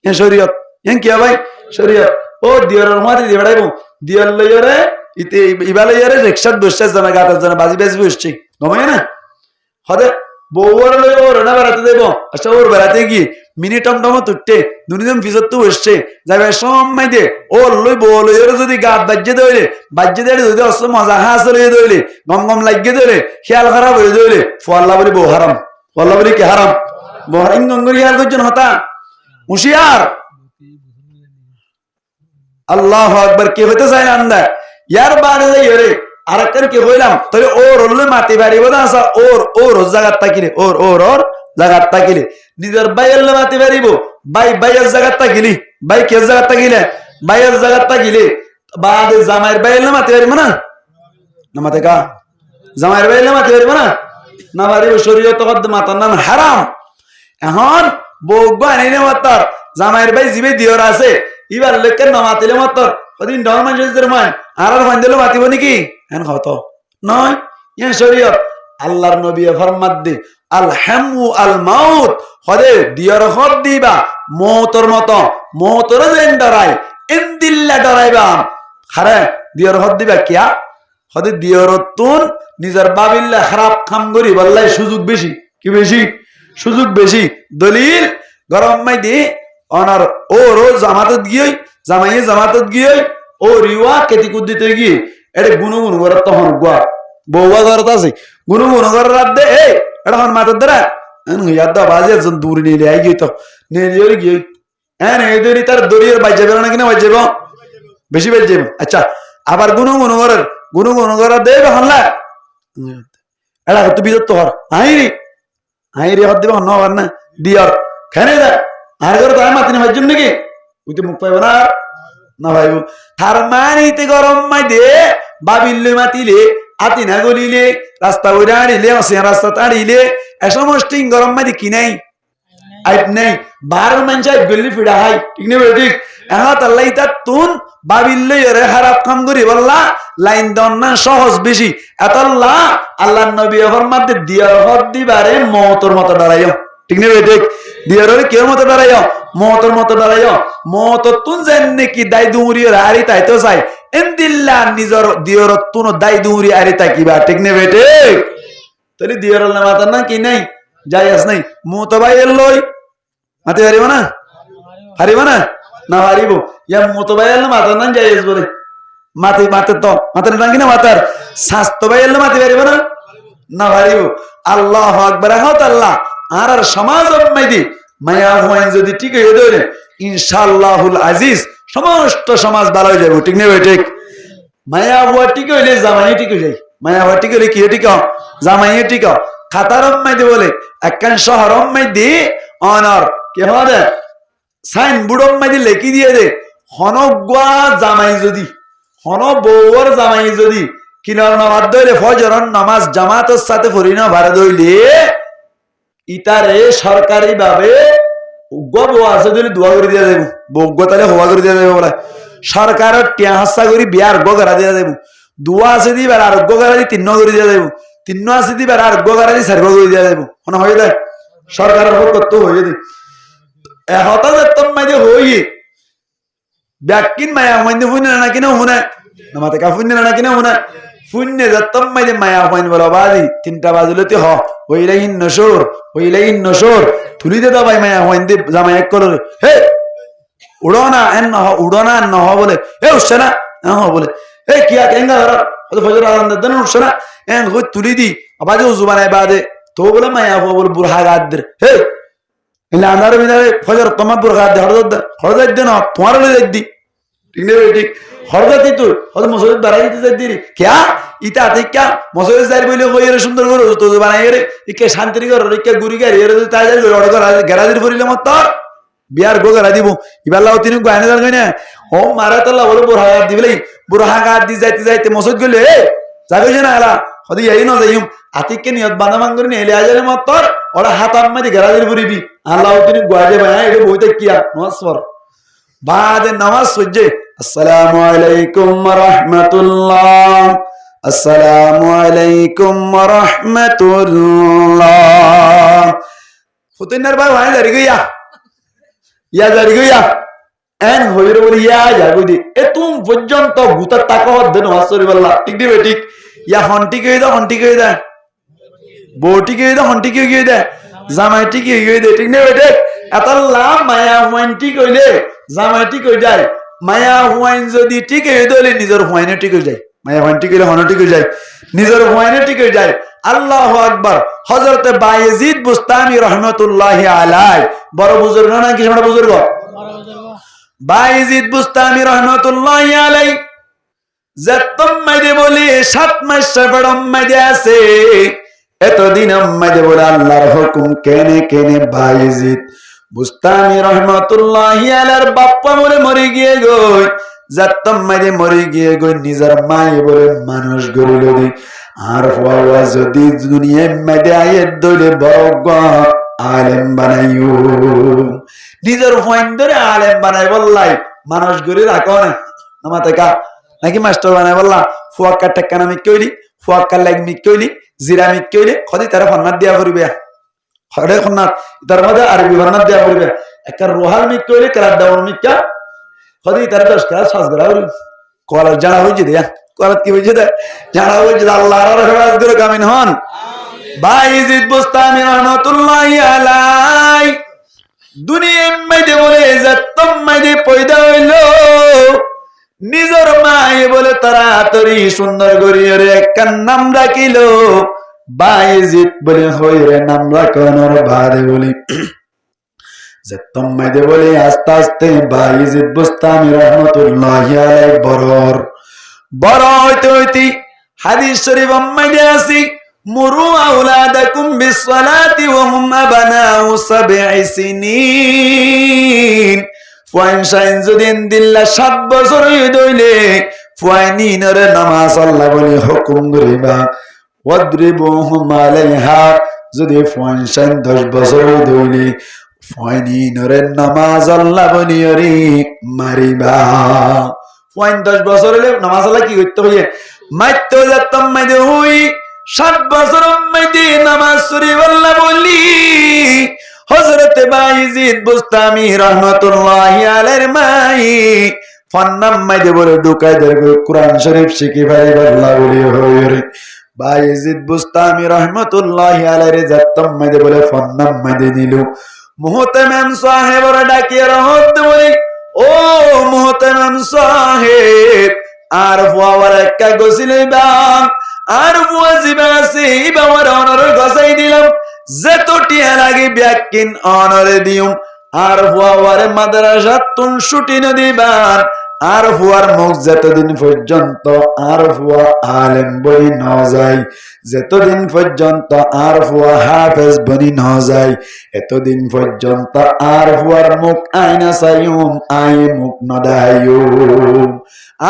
এ শরীয়ত এন কি ভাই শরীয়ত ও দিয়রের ফুয়াতি দি বেড়াইবো দিয়র লইরে ইতে ইবালে ইয়ারে রিকশাত বসছে জানা গাতার জানা বাজি বেজ বসছে গমায় না হদে বউর লই ওর না বেড়াতে দেব আচ্ছা ওর বেড়াতে গিয়ে মিনি টমটম তুটতে দুনিদম ফিজত তো বসছে যাবে সময় দে ওর লই বউ লই ওর যদি গাত বাজ্যে দইলে যদি অস মজা হাসল হয়ে দইলে গম লাগিয়ে দইলে খেয়াল খারাপ হয়ে দইলে ফল্লা বলি বউ হারাম ফল্লা বলি কি হারাম বউ হারাম গঙ্গরি হার করছেন হতা হুশিয়ার আল্লাহু আকবার কে হইতে চায় না ইয়ার বাড়ি যাই রে আরেকটার কি হইলাম তাহলে ওর হলে মাতি পারিব না আসা ওর জায়গার তাকিলে ওর জায়গার তাকিলে নিজের বাইয়ের মাতি পারিব বাইয়ের জায়গার তাকিলি বাই কে জায়গার তাকিলে বাইয়ের জায়গার তাকিলে বাদে জামাইয়ের বাইয়ের মাতি পারিব না মাতে কা জামাইয়ের বাইয়ের মাতি পারিব না পারিব শরীয়ত মাতার নাম হারাম এখন বউ বানিয়ে মাতার জামাইয়ের বাই জিবে দিওর আছে ইবার লেখেন না মাতিলে মাতার ওদিন ডর মানুষের মান আর ফান দিলে মাতিব নাকি এখন কত নয় ইয়া শরীয়ত আল্লাহর নবী ফরমাত দে আল হামু আল মাউত হদে দিয়র হদ দিবা মওতর মতো মওতর যেন ডরাই ইনদিল্লা ডরাইবা হারে দিয়র হদ দিবা কিয়া হদে দিয়রতুন নিজের বাবিল্লা খারাপ কাম করি বললাই সুযোগ বেশি কি বেশি সুযোগ বেশি দলিল গরম মাই দি অনার ও রোজ জামাতত গিয়ে ও রিওয়া কেতি কুদ্দিতে গিয়ে এটা গুনগুন করার তখন গুয়া বউয়া ঘরত আছে গুনগুন করার রাত দে এটা হন মাথার দ্বারা ইয়াদ বাজে একজন দূর নিলে আই গিয়ে তো নিয়ে গিয়ে হ্যাঁ এই দড়ি তার দড়িয়ে বাজ যাবে না কিনা বাজ যাব বেশি বাজ যাবে আচ্ছা আবার গুনগুন করার দেবে হনলা এটা তো বিজত তো হর হাই রে হদ দিবে হন হবার না দিয়ার খেনে দা আর ঘর তো মাতি না ভাইজন নাকি ওই তো মুখ পাইব না ভাইব তার মানিতে গরম মাই দে বাবিল্লে মাতিলে আতি না গলিলে রাস্তা বইরা আনিলে রাস্তা তাড়িলে এ সমস্ত গরম মাই কি নাই আইব নাই বারো মানুষ আইব গলি ফিড়া হাই ঠিক নেই ঠিক এহাত আল্লাহ ইতা তুন বাবিল্লে এরে খারাপ কাম করি বললা লাইন দন না সহজ বেশি এতল্লাহ আল্লাহ নবী ফরমাতে দিয়ার হদ দিবারে মওতর মতো দাঁড়াইও ঠিক নেই ঠিক দিয়ার কেউ মতো দাঁড়াইও মওতর মতো দাঁড়াইও মওত তুন জান নাকি দাই দুমুরির হারি তাই তো চাই এন্দিল্লা নিজর দিয়ার তুন দাই দুমুরি হারি তাই কিবা ঠিক নেই ঠিক তাহলে দিয়ার আল্লাহ মাতা না কি নাই যাই আস নাই মওত ভাই লই মাতে হারিব না হারিব না না হারিব ইয়া মওত ভাই আল্লাহ মাতা না যাই আস বলে মাতে মাতে তো মাতে না কি না মাতার স্বাস্থ্য ভাই আল্লাহ মাতে হারিব না না হারিব আল্লাহু আকবার হত আল্লাহ আর সমাজ মাইদি মায়া হইন যদি ঠিক হয়ে ধরে ইনশাআল্লাহুল আজিজ সমস্ত সমাজ ভালো হয়ে যাবে ঠিক নেই ঠিক মায়া হওয়া ঠিক হইলে জামাই ঠিক হয়ে যায় মায়া হওয়া ঠিক হইলে কি ঠিক জামাই ঠিক খাতার মাইদি বলে একখান শহর মাইদি অনর কি হবে সাইন বুড়ম মাইদি লেখি দিয়ে দে হনগুয়া জামাই যদি হন বউর জামাই যদি কিনার নামাজ দইলে ফজরন নামাজ জামাতের সাথে পড়ি না ভাড়া দইলে ইতারে সরকারি ভাবে আছে দিলে দোয়া করে দিয়া যাবো বজ্ঞ তাহলে হওয়া করে দিয়া যাবে বলে সরকারের টিয়া হাসা করি বিয়ার গা দিয়া যাবো দোয়া আছে দিবার আরোগ্য করা দি 3 করে দিয়া যাবো 3 আছে দিবার আরোগ্য করা দি 4 করে দিয়া যাবো মনে হয়ে যায় সরকারের কত হয়ে দি এহতা যেতম মাইদে হই ব্যাকিন মায়া হইন্দে ফুনে না কিনা হুনে নামাতে কা ফুনে না কিনা হুনে ফুনে যেতম মাইদে মায়া হইন বলা বাজি 3টা বাজলতে হ হইলাইন নশর তুলি দে ভাই মায়া হইন্দে জামাই এক কলর হে উড়ো না এন ন উড়ো না ন বলে হে উঠছে না হ্যাঁ বলে হে কিয়া কেঙ্গা ধর ওই ফজর আজান দেন উঠছে না এন হই তুলি দি আবাজে জুবানায় বাদে তো বলে মায়া বলে বুরহা গাদ দে হে ইলা আন্দার বিদারে ফজর তোমার বুরহা দে হরদ দে না তোমার লই দি ঠিক নেই ঠিক হরদাতি তুই হয়তো মসজিদ বাড়াই দিতে যাই দিরি ক্যা ইটা আতিকা মসজিদ যাই বলে কই এর সুন্দর করে তো বানাই রে ইকে শান্তি করে ইকে গুরি গাড়ি এর তাই যাই রড করে গ্যারাজের পরিলে মত বিয়ার গো গরা দিব ইবাল্লাহ তিনি গায়না দাল কইনা ও মারা তাল্লাহ বলে বুরহা দিবলে বুরহা গা দি যাইতে যাইতে মসজিদ গলে এ যাবে না আলা হদি এই না যাইম আতিককে নিয়ত বানা মান করে নিলে আজারে মত ওরা হাত আম্মাদি গ্যারাজের পরিবি আল্লাহ তিনি গায়ে বানা এটা বইতে কিয়া নসর بعد نماز سجে আসসালামু আলাইকুম ওয়া রাহমাতুল্লাহ আসসালামু আলাইকুম ওয়া রাহমাতুল্লাহ ফুতিনার ভাই ওয়াই জারি গইয়া ইয়া জারি গইয়া এন হইরে বলি ইয়া জাগুদি এ তুম পর্যন্ত গুতা তাকত দেন ওয়াসরি বল্লা ঠিক দিবে ঠিক ইয়া হন্টি কই দা বউটি কই দা হন্টি কই দা জামাইটি কই দে ঠিক নেই বেটে এতলা মায়া ওয়ান্টি কইলে জামাইটি কই যায় মায়া হুয়াইন যদি ঠিক হয়ে দলে নিজের হুয়াইনে ঠিক হয়ে যায় মায়া হুয়াইন ঠিক হলে হন ঠিক হয়ে যায় নিজের হুয়াইনে ঠিক হয়ে যায় আল্লাহু আকবার হযরতে বায়েজিদ বুস্তামি রাহমাতুল্লাহি আলাইহি বড় বুজুর্গ না কি বড় বুজুর্গ বায়েজিদ বুস্তামি রাহমাতুল্লাহি আলাইহি যতম মাইদে বলে 7 মাস সফরম মাইদে আছে এতদিন মাইদে বলে আল্লাহর হুকুম কেনে কেনে বায়েজিদ বুস্তামি রহমাতুল্লাহি আলাইহির বাপ্পা মরে গিয়ে গই জাতম মাইরে মরে গিয়ে গই নিজের মায়ে বলে মানুষ গরিল দি আর হওয়া যদি দুনিয়ায় মাইদে আয়ের দইলে বড় আলেম বানাইও নিজের হইন ধরে আলেম বানাই বললাই মানুষ গরি রাখো না আমাতে কা নাকি মাস্টার বানাই বললা ফুয়াক্কা টেক্কা নামি কইলি ফুয়াক্কা লাগমি কইলি জিরা মি কইলি খদি তারা ফন্নাত দিয়া করিবে হরে খন্নাত তার মধ্যে আরবি ফন্নাত দিয়া করিবে একটা রোহাল মি কইলি কার দাওন মিকা খদি তারা 10 কাজ সাজ গড়া কল জানা হইছে দেয়া কলাত কি হইছে দে জানা হইছে আল্লাহর রহমত করে কামিন হন বায়েজিদ বুস্তামি রহমাতুল্লাহি আলাইহি দুনিয়ায় মাইদে বলে যতম মাইদে পয়দা হইলো নিজের মায়ে বলে তাড়াতাড়ি সুন্দর করিয়ে একটা নাম রাখিল বায়েজিদ বলে হইরে নাম রাখানোর বাদে বলি যতম মাইদে বলে আস্তে আস্তে বায়েজিদ বুস্তামি রহমাতুল্লাহি আলাইহি বড় হইতে হাদিস শরীফ মাইদে আছে মুরু আওলাদাকুম বিসসালাতি ওয়া হুম আবনাউ 7 সিনিন ফুয়াইন শাইন যদি দিল্লা 7 বছর হইলে ফুয়াইনিনের নামাজ আল্লাহ বলে হুকুম করিবা ওয়াদরিবুহুম আলাইহা যদি ফুয়াইন শাইন 10 বছর হইলে ফয়নি নরের নামাজ আল্লাহ বনিয়রি মারিবা। ফয়ন 10 বছর হলে নামাজ আল্লাহ কি করতে হইয়ে মারতে যেতাম মাইদে হই 7 বছর মাইদে নামাজ শরীফ আল্লাহ বলি। হযরতে বাইজিদ বুস্তামি রাহমাতুল্লাহি আলাইহির মাই ফন্নাম মাইদে বলে ঢুকাই দের কোরআন শরীফ শিখি ভাই আল্লাহ বলি হইরে। বাইজিদ বুস্তামি রাহমাতুল্লাহি আলাইহি যেতাম মাইদে বলে ফন্নাম মাইদে নিলু। মুহতামিম সাহেবরা ডাকিয়ে রহমত বলি, ও মুহতামিম সাহেব আর ফুয়ার একটা গসিলে বা আর ফুয়া জিবা আছে বাবার অনর গসাই দিলাম যেত টিয়া লাগে ব্যাকিন অনরে দিউম আর ফুয়ার মাদ্রাসা তুন ছুটি নদিবার আর ফুয়ার মুখ যতদিন পর্যন্ত আর ফুয়া আলেম বনি ন যায়, যতদিন পর্যন্ত আর ফুয়া হাফেজ বনি ন যায়, এতদিন পর্যন্ত আর ফুয়ার মুখ আয়না চাইম আই মুখ নদায়ুম।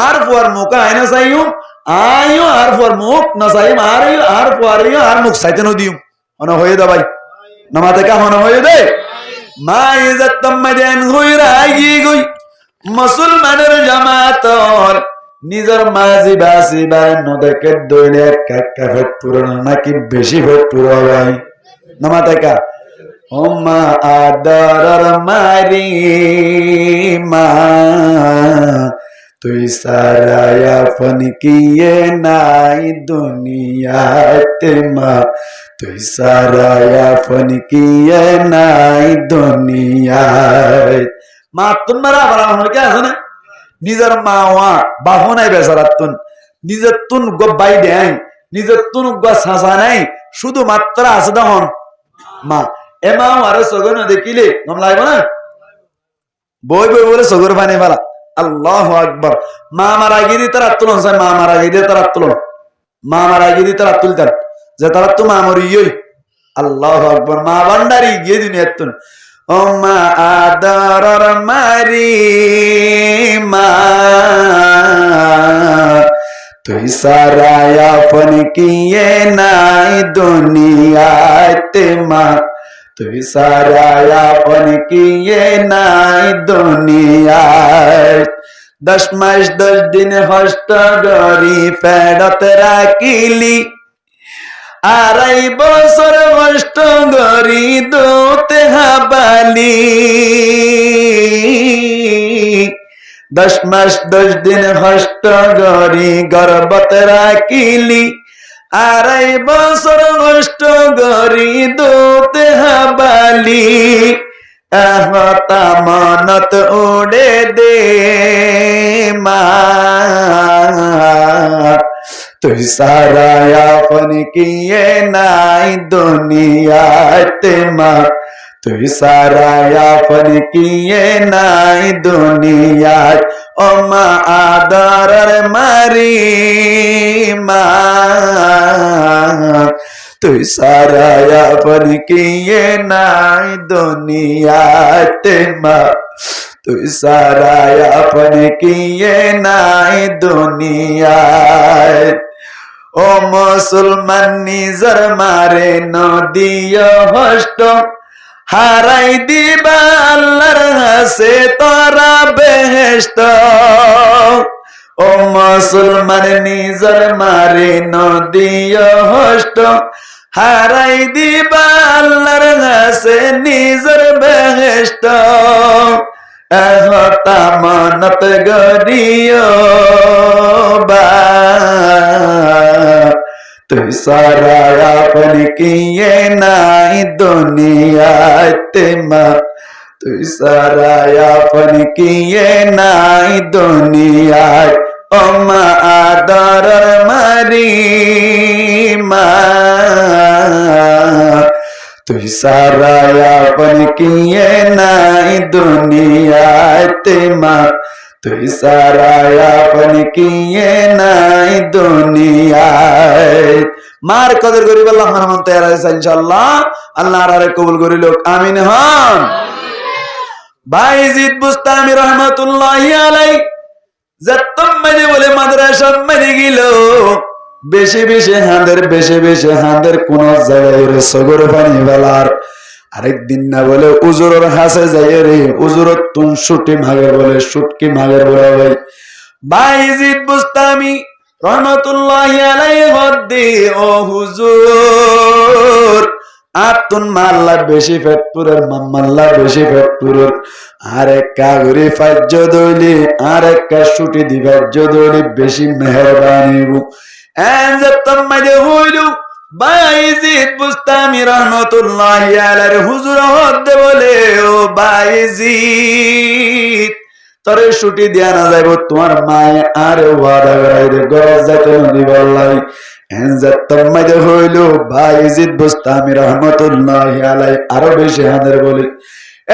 আর ফুয়ার মুখ আয়না চাইম আইও আর ফুয়ার মুখ না চাইম আর ফুয়ার আর মুখ চাইতে নদিউম। মনে হয়ে দা ভাই নামাতে কা মনে হয়ে দে মাই যতম মদেন হইরা গই গই মুসলমানের জামাতর নিজের মাঝি বাসি বাই নদেকে দইলে কাকা ফেট পুরনো নাকি বেশি ফেট পুরো ভাই নামাতে কা ওমা আদর মারি মা তুই সারায়া ফন কিয়ে নাই দুনিয়াতে মা তুই সারায়া ফন কিয়ে নাই দুনিয়ায়। মা তুন মারা আবার আমার কে আছে না নিজের মা ওয়া বাহু নাই বেচারাতুন নিজের তুন গব্বাই দেয় নিজের তুন গা সাসা নাই শুধুমাত্র আছে দহন মা এ মা আরো সগন দেখিলে গম লাগবে না বই বই বলে সগর পানি বালা। আল্লাহু আকবার। মা মারা গিয়ে তারা তুলন চাই মা মারা গিয়ে তারা তুলন মা মারা গিয়ে তারা তুলতেন যে তারা তো মা মরিয়ই। আল্লাহু আকবার। মা ভান্ডারি গিয়ে দিন এতুন ও মা আদর মারি মা তুই সারায়া ফন কিয়ে নাই দুনিয়াতে মা তুই সারায়া ফন কিয়ে নাই দুনিয়ায়। 10 মাস 10 দিন হস্ত গরি ফেরত রাখিলি 2.5 বছর কষ্ট গরি দোতে হাবালি 10 মাস 10 দিন হস্ত গরি গর্ভত রাখিলি 2.5 বছর কষ্ট গরি দোতে হাবালি ahmata manat ude de ma তুই সারায়া ফন কিয়ে নাই দুনিয়াতে মা তুই সারায়া ফন কিয়ে নাই দুনিয়াত ও মা আদরের মারি মা তুই সারায়া ফন কিয়ে নাই দুনিয়াতে মা তুই সারায়া ফন কিয়ে নাই দুনিয়ায়। ও মুসলমান নিজর মারে নদিয় হষ্ট হারাই দিবা আল্লাহর হাসে তোরা বেহেশত। ও মুসলমান নিজর মারে নদিয় হষ্ট হারাই দিবা আল্লাহর হাসে নিজর বেহেশত। ehota manat gariyo ba তুই সারায়া ফন কিয়ে নাই দুনিয়াতে মা তুই সারায়া ফন কিয়ে নাই দুনিয়ায় ও মা আদরের মারি মা তুই সারায়া ফন কিয়ে নাই দুনিয়াতে মা তুই সারায়া ফন কিয়ে নাই দুনিয়ায়। মার কদর করিব আল্লাহ রহমান তৈয়ার আছে ইনশাআল্লাহ। আল্লাহ আরে কবুল করিল আমিন হন। বাইজিদ বুস্তামি রহমাতুল্লাহি আলাইহি যতম মানে বলে মাদ্রাসা মানে গিল বেশি বেশি হাঁদের কোন জায়গায় সগর পানি বেলার আরেকদিন না বলে উজুরের হাসে যাই রে উজুরত তুন শুটি মাগের বলে শুটকি মাগের বলে ভাই বাইজিদ বুস্তামি রহমাতুল্লাহি আলাইহি হদ্দি ও হুজুর আতুন মাল্লা বেশি ফেটপুরের মাম্মাল্লা বেশি ফেটপুরের আরেক কাগরি ফাজ্য দইলি আরেক কা শুটি দি ফাজ্য দইলি বেশি মেহেরবানি গো এনজাতম মাদে হইলু বাইজিদ বুস্তামি রহমাতুল্লাহি আলাইহি হুজুর হদ্দে বলে ও বাইজিদ তরে ছুটি দিয়া না যাইব তোমার মায়ে আরে ওয়াদা করাইরে গরজ যাইতে নদী বললাই এনজাতম মাদে হইলু বাইজিদ বুস্তামি রহমাতুল্লাহি আলাইহি আরো বেশি হাদের বলি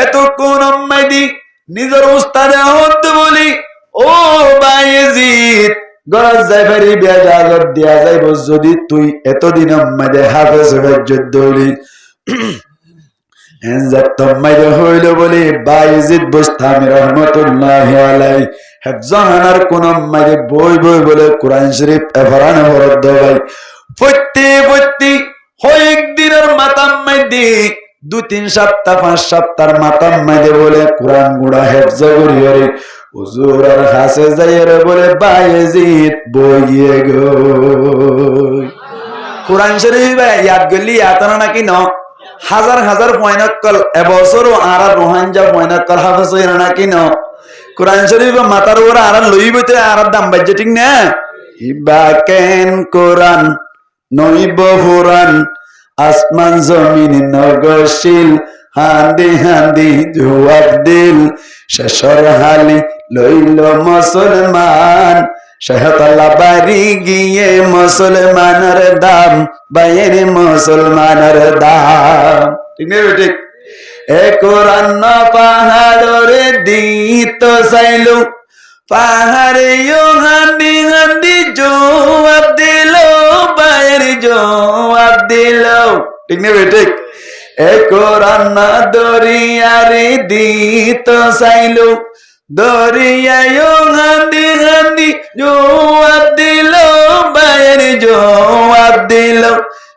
এত কোন আম্মাইদি নিজের উস্তাদে হদ্দে বলি ও বাইজিদ গরজ যাই পারি বেজাজত দিয়া যাইব যদি তুই এতদিন আম্মাইদে হাফেজ হজ্জত দৌড়ি এনজাতম মাইদে হইল বলি বাইজিদ বুস্তামি রহমাতুল্লাহি আলাইহি হেফজানার কোন আম্মাইদে বই বই বলে কোরআন শরীফ এফরানে বরদ্দ ভাই প্রতি হয়েক দিনের মাতাম মাইদে 2-3 সপ্তাহ 5 সপ্তাহের মাতাম মাইদে বলে কোরআন গুড়া হেফজ করিয়ে রে হুজুরের কাছে যাইরে বলে বাইজিদ বইয়ে গো কোরআন শরীফ ইয়াদ গলি আতনা নাকি ন হাজার হাজার পয়নাক্কল এবছরও আর রোহানজা পয়নাক্কল হাফেজ হইরা নাকি ন কোরআন শরীফ মাতার ওরা আর লইবতে আর দাম বাজে ঠিক না ইবা কেন কোরআন নইব ফুরান আসমান জমিন নগশিল হান্দি হান্দি জবাব দিল শেষর হালি লইল মুসলমান শাহতাল্লাহ বাড়ি গিয়ে মুসলমানের দাম বাইরে মুসলমানের দাম ঠিক না ঠিক এ কোরআন না পাহাড়রে দিত চাইলো পাহাড়ে হান্দি হান্দি জবাব দিল বাইরে জবাব দিল ঠিক না ঠিক এ কোরআন না দরিয়ারে দিত চাইলো দরিয়ায় হান্দি হান্দি জবাব দিল বাইরে জবাব দিল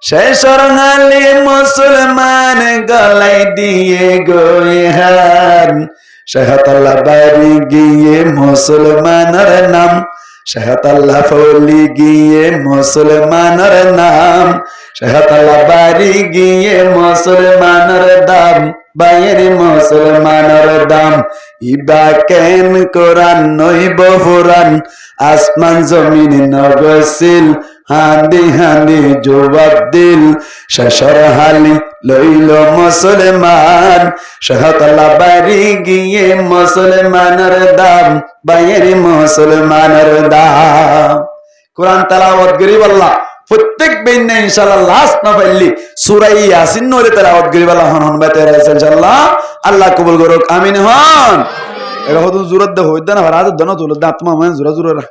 শেষর হালে মুসলমান গলাই দিয়ে গোহান শাহতাল্লাহ বাড়ি গিয়ে মুসলমানের নাম শাহতাল্লাহ ফলি গিয়ে মুসলমানের নাম শাহতাল্লাহ বাড়ি গিয়ে মুসলমানের দাম বাইরে মুসলমানের দাম ইবা কেন কোরআন নইব ফুরান আসমান জমিন নগশিল হান্দি হান্দি জবাব দিল শেষর হালি লইল মুসলমান শাহতাল্লাহ বাড়ি গিয়ে মুসলমানের দাম বাইরে মুসলমানের দাম কোরআন তেলাওয়াত করি আল্লাহ প্রত্যেক বেইনে ইনশাআল্লাহ লাস্ট না পাইলি সূরা ইয়াসিন নরে তেলাওয়াত করি আল্লাহ হন বাতে ইনশাআল্লাহ আল্লাহ কবুল করুক আমিন হন এরা হতো জুরত দে হইদা না রাত দন তুল দা আত্মা মানে জুরা জুরা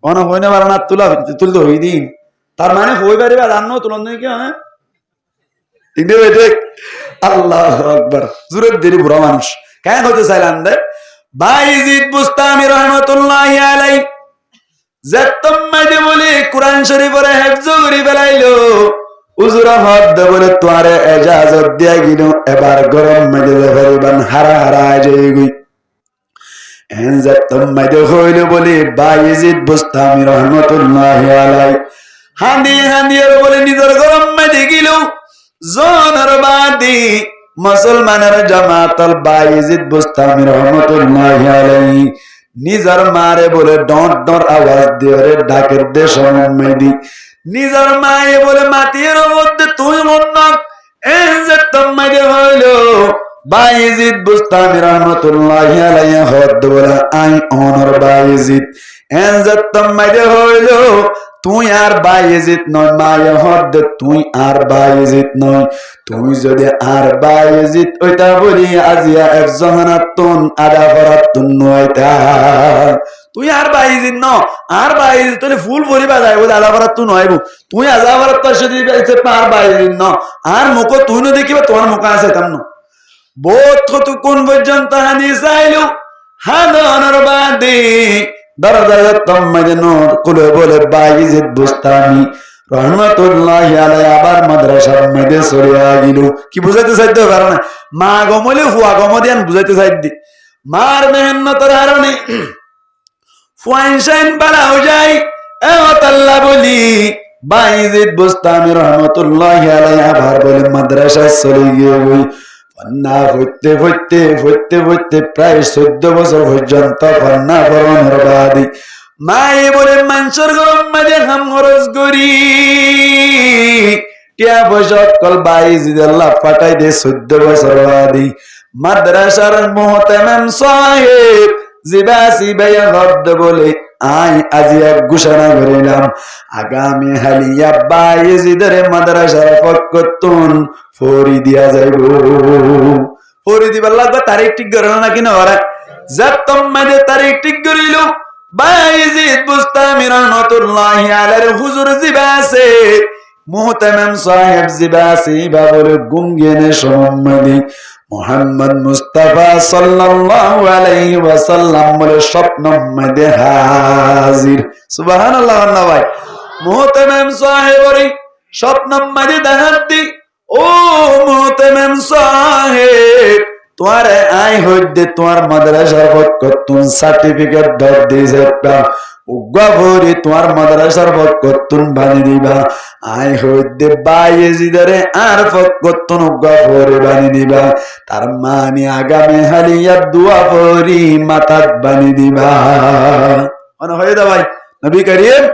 অনা হইনা বারানা তুল তো হই দিন তার মানে হই পারিবা জানো তুলন কি হ্যাঁ ঠিক ঠিক আল্লাহু আকবার জুরত দেরি বুড়া মানুষ কেন হতে চাইলাম দে বাইজিদ বুস্তামি রহমাতুল্লাহি আলাইহি যতম মাদে বলে কোরআন শরীফের হেফজ করি ফেলাইলো হুজুরা হদ বলে তোরে ইজাজত দিয়া গিনো এবার গরম মাদে ফেরিবান হারা হারা যাই গই এন যতম মাদে হইলো বলে বাইজিদ বুস্তামি রহমাতুল্লাহি আলাইহি হান্দি হান্দি বলে নিজের গরম মাদে গিলো জোনর বাদি মুসলমানের জামাতাল বাইজিদ বুস্তামি রহমাতুল্লাহি আলাইহি নিজের মারে বলে ডট ডট আওয়াজ দিয়ে ডাকের দেশ মেদি নিজের মায়ে বলে মাটির মধ্যে তুই মন এনজাতম মাদে হইলো বাইজিদ বুস্তামি রহমাতুল্লাহি আলাইহি হদ বলে আই অনর বাইজিদ এনজাতম মাদে হইলো তুই আর বাইজিদ নয় মায়ে হদ তুই আর বাইজিদ নয় তুই যদি আর বাইজিদ ওইটা বলি আজিয়া একজনাতুন আদা ফরাতুন নয়টা তুই আর বাইজিদ ন আর বাইজিদ তুই ফুল ভরিবা যাইব আদা ফরাতুন নয়ব তুই আদা ফরাত যদি আর বাইজিদ ন আর মুখ তুই ন দেখিবা তোমার মুখ আছে তেমন বোধ কত কোন পর্যন্ত হানি চাইলো হাদনের বাদে দরজা তম্মাদে নূর কুলে বলে বাইজিদ বুস্তামি রহমতুল্লাহি আলাইহি আবার মাদ্রাসার মধ্যে চলে গেল। কি বুঝাইতে চাইতে কারণে মা গমলে ফুয়া গমদিয়ান বুঝাইতে চাইদি মার মেহনতের কারণে ফুয়াইন বালা হয়ে যায়। আল্লাহ বলি বাইজিদ বুস্তামি রহমতুল্লাহি আলাইহি আবার বলে মাদ্রাসায় চলে গিয়ে ফন্না ফুটতে প্রায় 14 বছর পর্যন্ত ফন্না পড়ানোর বাদী মায়ে বলে মানুষের গরম মাঝে হাম খরচ করি টিয়া পয়সা কল বাইজিদ আল্লাহ ফাটাই দে 14 বছর বাদী মাদ্রাসার মুহতামিম সাহেব জিবাসি ভাইয়া গদ্দ বলে আই আজি এক ঘোষণা করিলাম আগামী হালিয়া বাইজিদের মাদ্রাসার পক্ষতুন ফরি দিয়া যাইব। ফরি দিবার লাগবে তারিখ ঠিক করে না কিনা ওরা যাতম মাঝে তারিখ ঠিক করিল বাইজিদ বুস্তামি রহমাতুল্লাহি আলাইহি হুজুর জিবাসি মুহতামিম সাহেব জিবাসি বাবুর গুঙ্গেনে সম্মানী মুহাম্মদ মুস্তাফা সাল্লাল্লাহু আলাইহি ওয়াসাল্লাম বলে স্বপ্ন মধ্যে হাজির। সুবহানাল্লাহ। আল্লাহ ভাই মুহতামিম সাহেবরি স্বপ্ন মধ্যে দেখাতি ও মুহতামিম সাহেব তোমারে আই হইতে তোমার মাদ্রাসার পক্ষতুন সার্টিফিকেট ধর দিয়েছে উগ্গা ভরি তোমার মাদ্রাসার পক্ষতুন বানি দিবা আই হইতে বাইজিদারে আর পক্ষতুন উগ্গা ভরি বানি দিবা তার মানে আগামী হালিয়া দোয়া ভরি মাথাত বানি দিবা। মানে হয়ে দা ভাই নবী করিম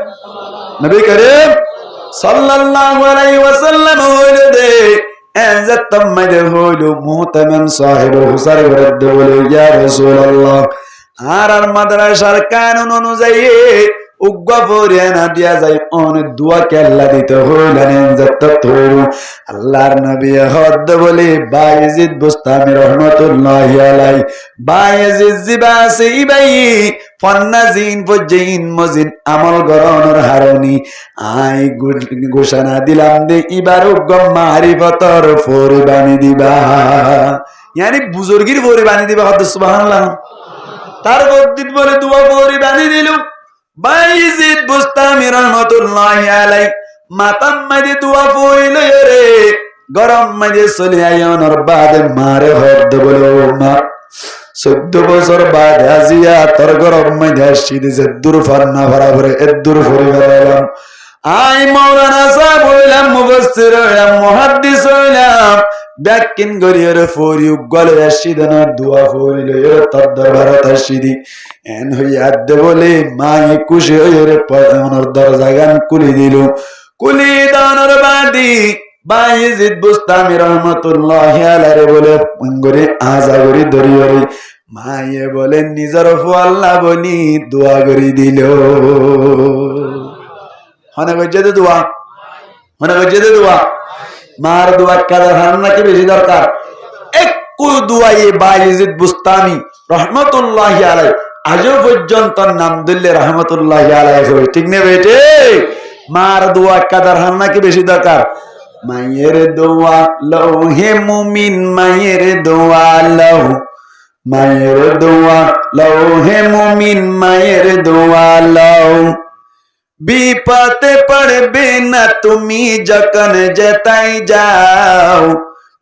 সাল্লাল্লাহু আলাইহি ওয়াসাল্লাম হইলে দে এজাতম মাইদে হইলো মুহতামিম সাহেব হুসার বিরুদ্ধ বলে ইয়া রাসূলুল্লাহ আর মাদ্রাসার কানুন অনুযায়ী উগ্গা পরে না দিয়া যায় অনেক দোয়া কে আল্লাহ দিতে হইলেন এজাতত হইলো আল্লাহর নবী হদ বলে বাইজিদ বুস্তামি রহমাতুল্লাহি আলাইহি বাইজিদ জিবাসি ভাই ফন্নাজিন ফজিন মজিন আমল গরনের হারনি আই ঘোষণা দিলাম দে এবার উগ্গা মারিফতর ফরি বানি দিবা यानी বুজুর্গির ফরি বানি দিবা। হদ সুবহানাল্লাহ। তার গদ্দিত বলে দোয়া ফরি বানি দিল বাইজিদ বুস্তামি রহমাতুল্লাহি আলাইহি মাতাম মাঝে দোয়া ফরিল রে গরম মাঝে চলে আয়নর বাদে মারে হদ বলে মা 14 বছর বাদ আজিয়া তোর গরম মাঝে আসছি দিছে দূর ফান্না ভরাভরে দূর ফরি গেলাম আই মাওলানা সাহেব হইলাম মুফাসসির হইলাম মুহাদ্দিস হইলাম ব্যাকিন গরিয়র ফরি গলে আসিদন দোয়া ফরিল তোর দরবারত আসিদি এন হইয়া দে বলে মাই খুশি হইরে পয়নর দরজা গান কুলি দিল কুলি দানর বাদি বাইজিদ বুস্তামি রহমাতুল্লাহি আলাইহি বলে গরি আজা গরি দরিয়রি মায়ে বলে নিজর ফু আল্লাহ বলি দোয়া করি দিল। হনে গজেদে দোয়া মার দোয়া কার হান্না কি বেশি দরকার একটু দোয়ায়ে বাইজিদ বুস্তামি রহমাতুল্লাহি আলাইহি আজও পর্যন্ত নাম দিলে রহমাতুল্লাহি আলাইহি ঠিক না বেটে মার দোয়া কাদার হান্না কি বেশি দরকার মায়ের দোয়া লও হে মুমিন মায়ের দোয়া লও মায়ের দোয়া লও হে মুমিন মায়ের দোয়া লও বিপদে পড়বে না তুমি যখন যেতাই যাও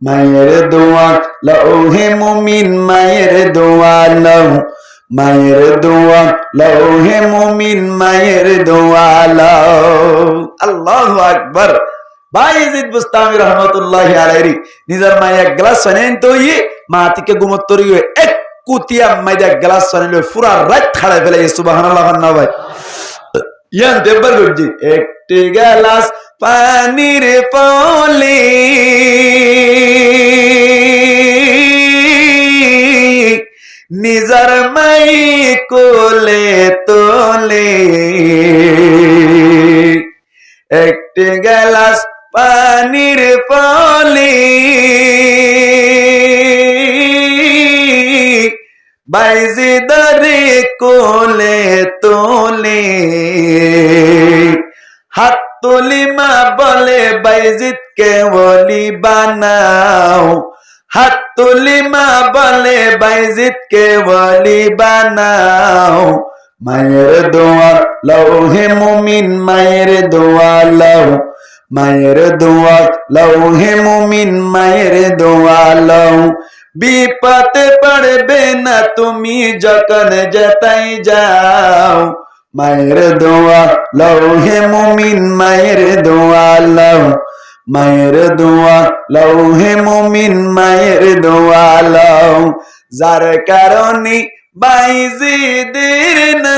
মায়ের দোয়া লও হে মুমিন মায়ের দোয়া লও মায়ের দোয়া লও হে মুমিন মায়ের দোয়া লও। আল্লাহু আকবার। বাইজিদ বুস্তামি রহমাতুল্লাহি আলাইহি নিজের মায়ে এক গ্লাস পানি তো মা থেকে ঘুমোত্তরি এক কুতিয়া মাইদা গ্লাস পানি লই পুরা রাত খাড়া ফেলে সুবহানাল্লাহ। না ভাই ইয়ান দেববার গজি একটি গ্লাস পানির পলি নিজর মাই কোলে তোলে একটি গ্লাস পানির পলি বাইজিদারে কোলে তোলে হাত তুলি মা বলে বাইজিদ কে ওলি বানাও হাত তুলি মা বলে বাইজিদ কে ওলি বানাও মায়ের দোয়া লও হে মুমিন মায়ের দোয়া লও মায়ের দোয়া লও হে মুমিন মায়ের দোয়া লও বিপদে পড়বে না তুমি যখন যেতাই যাও মায়ের দোয়া লও হে মুমিন মায়ের দোয়া লও মায়ের দোয়া লও হে মুমিন মায়ের দোয়া লও যার কারণে বাইজিদের নাম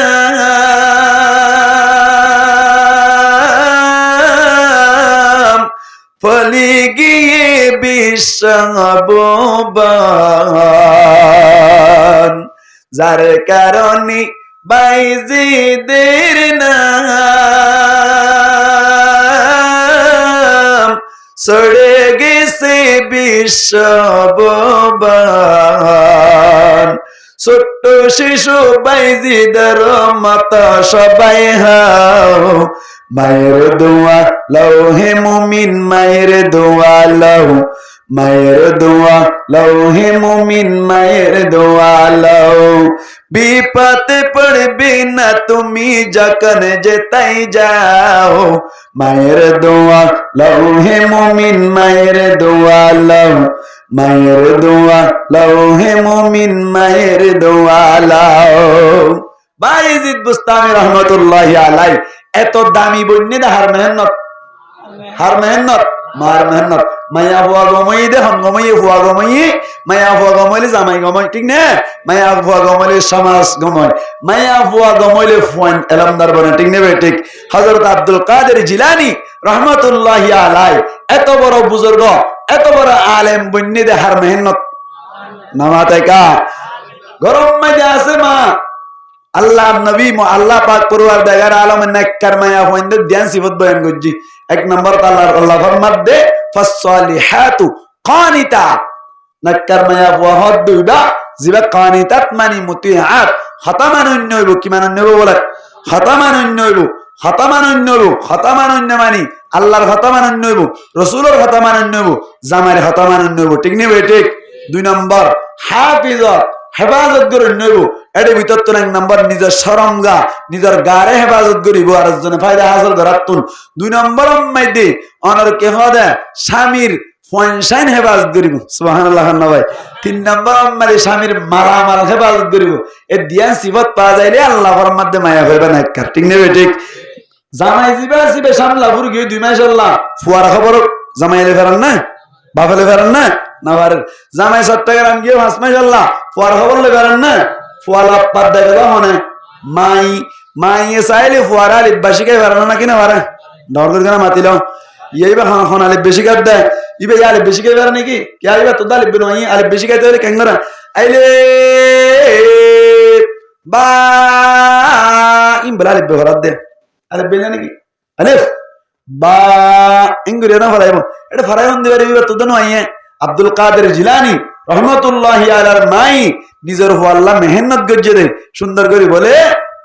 ফলি গিয়ে বিশ্ববন যার কারণে বাইজিদের নাম সরে গেছে বিশ্ববন ছোট্ট শিশু বাইজিদের মতো সবাই হাও মায়ের দোয়া লও হে মুমিন মায়ের দোয়া লও মায়ের দোয়া লও হে মুমিন মায়ের দোয়া লও বিপদে পড়বে না তুমি যখন যেতাই যাও মায়ের দোয়া লও হে মুমিন মায়ের দোয়া লও মায়ের দোয়া লও হে মুমিন মায়ের দোয়া লও বাইজিদ বুস্তামি রহমতুল্লাহি আলাইহি এত দামি বন্যে হার মেহনত মার মেহনত মায়া হুয়া গমই দে হন গমই হুয়া গমই মায়া হুয়া গমইলে জামাই গমই ঠিক না মায়া হুয়া গমইলে সমাজ গমই মায়া হুয়া গমইলে ফুয়ান এলামদার বনে ঠিক না ঠিক হযরত আব্দুল কাদের জিলানী রহমতুল্লাহি আলাইহি এত বড় বুজুর্গ এত বড় আলেম বন্যে দে হার মেহনত নামাতে কা গরম মধ্যে আছে মা আল্লাহ নবী আল্লাহ পাক পরওয়ারদিগার আলম নেককার মায়া হইন্দে ধ্যান সিফত বয়ান করজি এক নম্বর আল্লাহ ফরমাত দে ফাসসালিহাতু কানিতাত নেককার মায়া ওয়াহদ দুইবা জিবা কানিতাত মানে মুতিআত খতামান নইব কি মানে নইব বলে খতামান নইব মানে আল্লাহর খতামান নইব রাসূলের খতামান নইব জামাইর খতামান নইব ঠিক নে ঠিক দুই নম্বর হাফিজত হেফাজত করে নইব এর ভিতর তো এক নম্বর নিজের শরমগা নিজের গারে হেফাজত করিব আর জনে ফায়দা হাসিল করাতুন দুই নম্বর মধ্যে অনর কে হদে স্বামীর ফয়সাইন হেফাজত করিব সুবহানাল্লাহ ভাই তিন নম্বর মানে স্বামীর মারামাল হেফাজত করিব এ দিয়া সিফত পাওয়া যাইলে আল্লাহর মধ্যে মায়া হইবে না কার ঠিক নেবে ঠিক জামাই জিবে সামলা ফুর গিয়ে 2 মাস আল্লাহ ফুয়ার খবর জামাইলে ফেরান না বাফেলে ফেরান না না পারেন জামাই চট্টগ্রাম গিয়ে 5 মাস আল্লাহ ফুয়ার খবর লে ফেরান না ফুয়ালা পাত দেখা মনে মাই চাইলে ফুয়ার আলিফ বাসিকে ফেরানো না কিনা পারে ডর করে মাতিল ইবা খন আলিফ বেশি কাট দেয় ইবে আলিফ বেশি কে ফেরা নাকি কে আইবা তো আলিফ নয় আলিফ বেশি খাইতে হলে কেঙ্গরা আইলে বা ইম বলা আলিফ ভরাত দে আলিফ বেলা নাকি আলিফ বা ইংরে না ফরাইব এটা ফরাইন দিবারে ইবা তো নয় আব্দুল কাদের জিলানী রহমতুল্লাহি আলার মাই নিজের আল্লাহ মেহনত গজ্জে দে সুন্দর করে বলে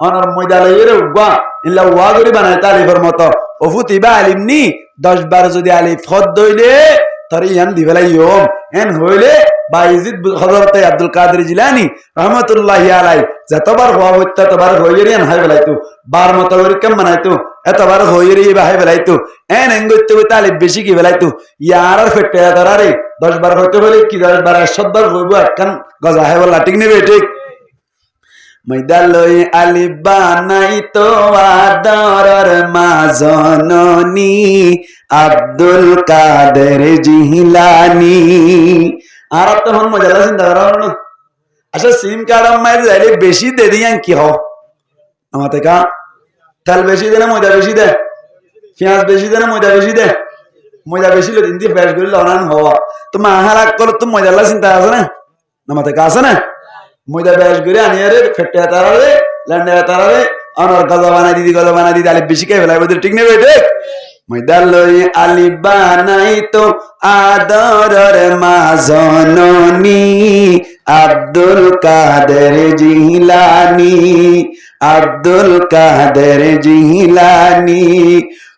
অনর ময়দালের উগা ইল্লা ওয়া গরি বানায় তালিফের মতো ওফুতিবা আলিমনি 10-12 যদি আলিফ ফদ দইলে তরি ইয়ান দিবেলাই ইয়ম এন হইলে বাইজিদ হযরত আব্দুল কাদের জিলানী রহমতুল্লাহি আলাইহি যতবার হওয়া হইতা তবার হইরিয়ান হাই বেলাইতো বার মত করে কেম বানাইতো এতবার হইরি বাহাই বেলাইতো এন এঙ্গইতে কইতা আলিফ বেশি কি বেলাইতো ইয়ার আর ফেটে তারারে 10-12 হইতে বলে কি 10-12 শব্দ হইব একখান গজা হয় বলা ঠিক নেবে ঠিক ময়দালই আলিফ বানাইতো আদরর মাজননী আব্দুল কাদের জিলানী আর তখন মজা চিন্তা করা না আচ্ছা সিম কার্ড মাইরে যাইলে বেশি দে দিয়ান কি হ আমাতে কা তেল বেশি দে না ময়দা বেশি দে পেঁয়াজ বেশি দে না ময়দা বেশি দে ময়দা বেশি লো দিন দিয়ে বেশ করে লনান হওয়া তো মাহারাক করো তো ময়দা চিন্তা আছে না আমাতে কা আছে না ময়দা বেশ করে আনিয়ে রে ফেটে তারারে ল্যান্ডে তারারে অনর গজা বানাই দিদি আলিফ বেশি খাই ফেলাই বলতে ঠিক নেবে ঠিক ময়দালই আলিফ বানাইতো আদরর মাজননী আব্দুল কাদের জিলানী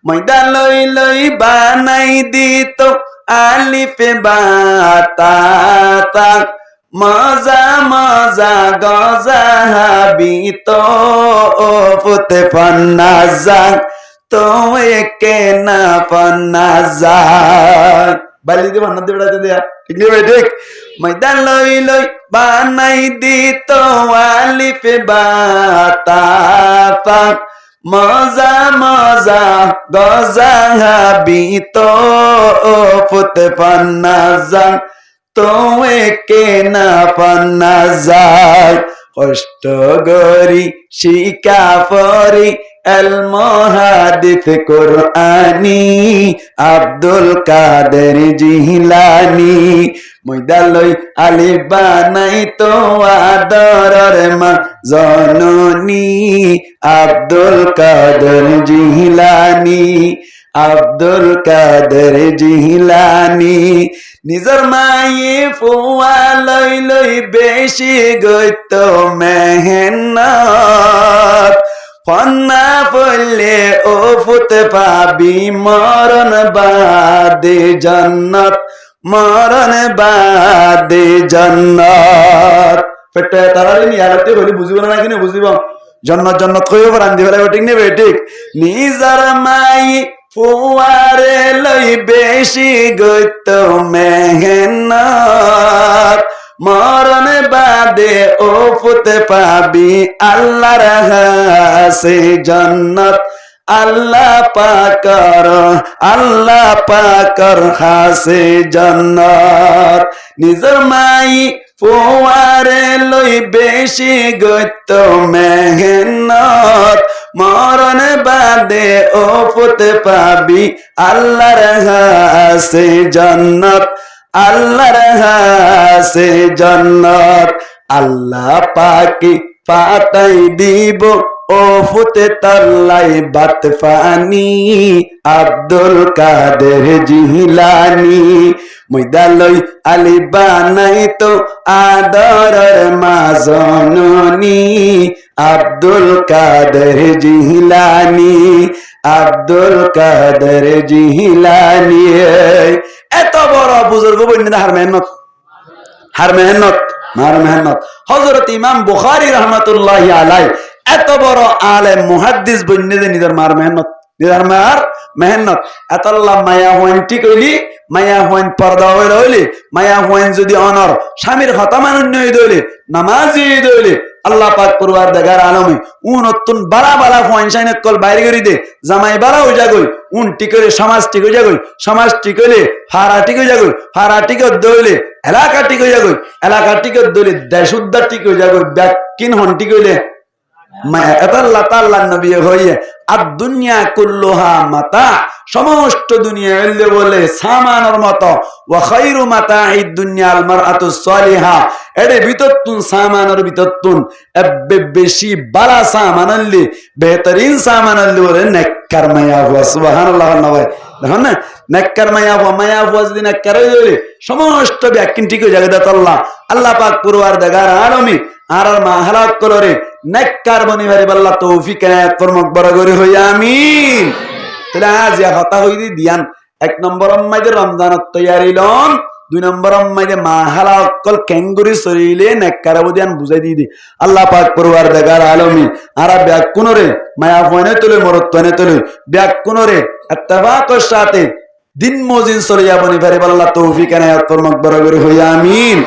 ময়দালই বানাই দিত আলিফে বাতা মজা মজা গজাবি তো ফুতে পান্না যাক তো একে না পান্না যাক বালি দিয়ে বান্না দিয়ে বেড়াতে দেয়া ঠিক নেই ভাই ঠিক ময়দান লই লই বানাই দিত আলিফে বাতা পাক মজা মজা গজাবি তো ফুতে পান্না যাক তো একে না পান্না যায় কষ্ট গরি শিকা পরি আল মুহাদ্দিস কুরআনি আব্দুল কাদের জিলানী ময়দালই আলিফ বানাই তো আদরের মা জননী আব্দুল কাদের জিলানী আব্দুল কাদের জিলানী নিজর মায়ে ফুয়া লই লই বেশি গইত মেহনত ফন্না পড়লে ও ফুতে পাবি মরণ বাদে জান্নাত মরণ বাদে জান্নাত পেটে তারারে নি আরতে বলি বুঝিব না কিনে বুঝিব জান্নাত জান্নাত কইও পরান দিবেলা ঠিক নেবে ঠিক নিজর মাই ফুয়ারে লই বেশি গইত মেহনত মরণ বাদে ও ফুতে পাবি আল্লাহর হাসে জান্নাত আল্লাহ পাকর হাসে জান্নাত নিজর মাই ফুয়ারে লই বেশি গইত মেহনত মরণ বাদে ও ফুতে পাবি আল্লাহর হাসে জান্নাত আল্লাহর হাসে জান্নাত আল্লাহ পাকি পাতাই দিব ও ফুতে তাল্লাই বাত ফানি আব্দুল কাদের জিলানী ময়দালই আলি বানাই তো আদরের মা জননী আব্দুল কাদের জিলানী আব্দুল কাদের জিলানী এত বড় বুজুর্গ বন্যা হার মেহনত মার মেহনত হযরত ইমাম বুখারী রাহমাতুল্লাহি আলাইহি এত বড় আলেম মুহাদ্দিস বন্যা নিজের মার মেহনত নিজের মার মেহনত এতল্লাহ মায়া হইন ঠিক হইলি মায়া হইন পর্দা হইলি মায়া হইন যদি অনর স্বামীর কথা মান্য হইলি নামাজি হইলি আল্লাহ পাক পরওয়ার দেগার আলমে উনতুন বালা বালা ফয়নশাইনে কল বাইরে করি দে জামাই বালা হই যাগই উন টিকরে সমাজ ঠিক হই যাগই সমাজ ঠিক হইলে ফারা ঠিক হই যাগই ফারা ঠিক দইলে এলাকা ঠিক হই যাগই এলাকা ঠিক দইলে দেশ উদ্ধার ঠিক হই যাগই ব্যাকিন হন ঠিক হইলে আল্লাহ তাআলা নবী হইয়ে আদ-দুনিয়া কুল্লুহা মাতা সমস্ত দুনিয়া হইলে বলে সামানের মতো ওয়া খায়রু মাতাঈদ দুনিয়া আল মারআতুস সালিহা এডে বিততুন সামানের বিততুন এবে বেশি বালা সামানাল্লি বেহতরিন সামানাল্লি বলে নেককার মায়া ওয়া সুবহানাল্লাহ নবী দেখুন না নেককার মায়া ওয়া যদি নেককার হইলে সমস্ত ব্যাকিন ঠিক হয়ে যাবে আল্লাহ আল্লাহ পাক পরওয়ারদিগার আলামিন আর মা হালাক করে নেককার বনি ভারি আল্লাহ তৌফিক এনায়েত ফরমাক বড় করে হই আমিন তাহলে আজ ইয়া কথা হই দিয়ান এক নম্বর মাইদে রমজানত তৈয়ারি লন দুই নম্বর মাইদে মা হালাক কল কেঙ্গুরি শরীরে নেককার বদিয়ান বুঝাই দি আল্লাহ পাক পরওয়ারদিগার আলামিন আর ব্যাকুনরে মায়া ফয়নে তুলে মরত্বনে তুলে ব্যাকুনরে ইত্তেফাকের সাথে দিন মজিন চলিয়া বনি ভারি আল্লাহ তৌফিক এনায়েত ফরমাক বড় করে হই আমিন।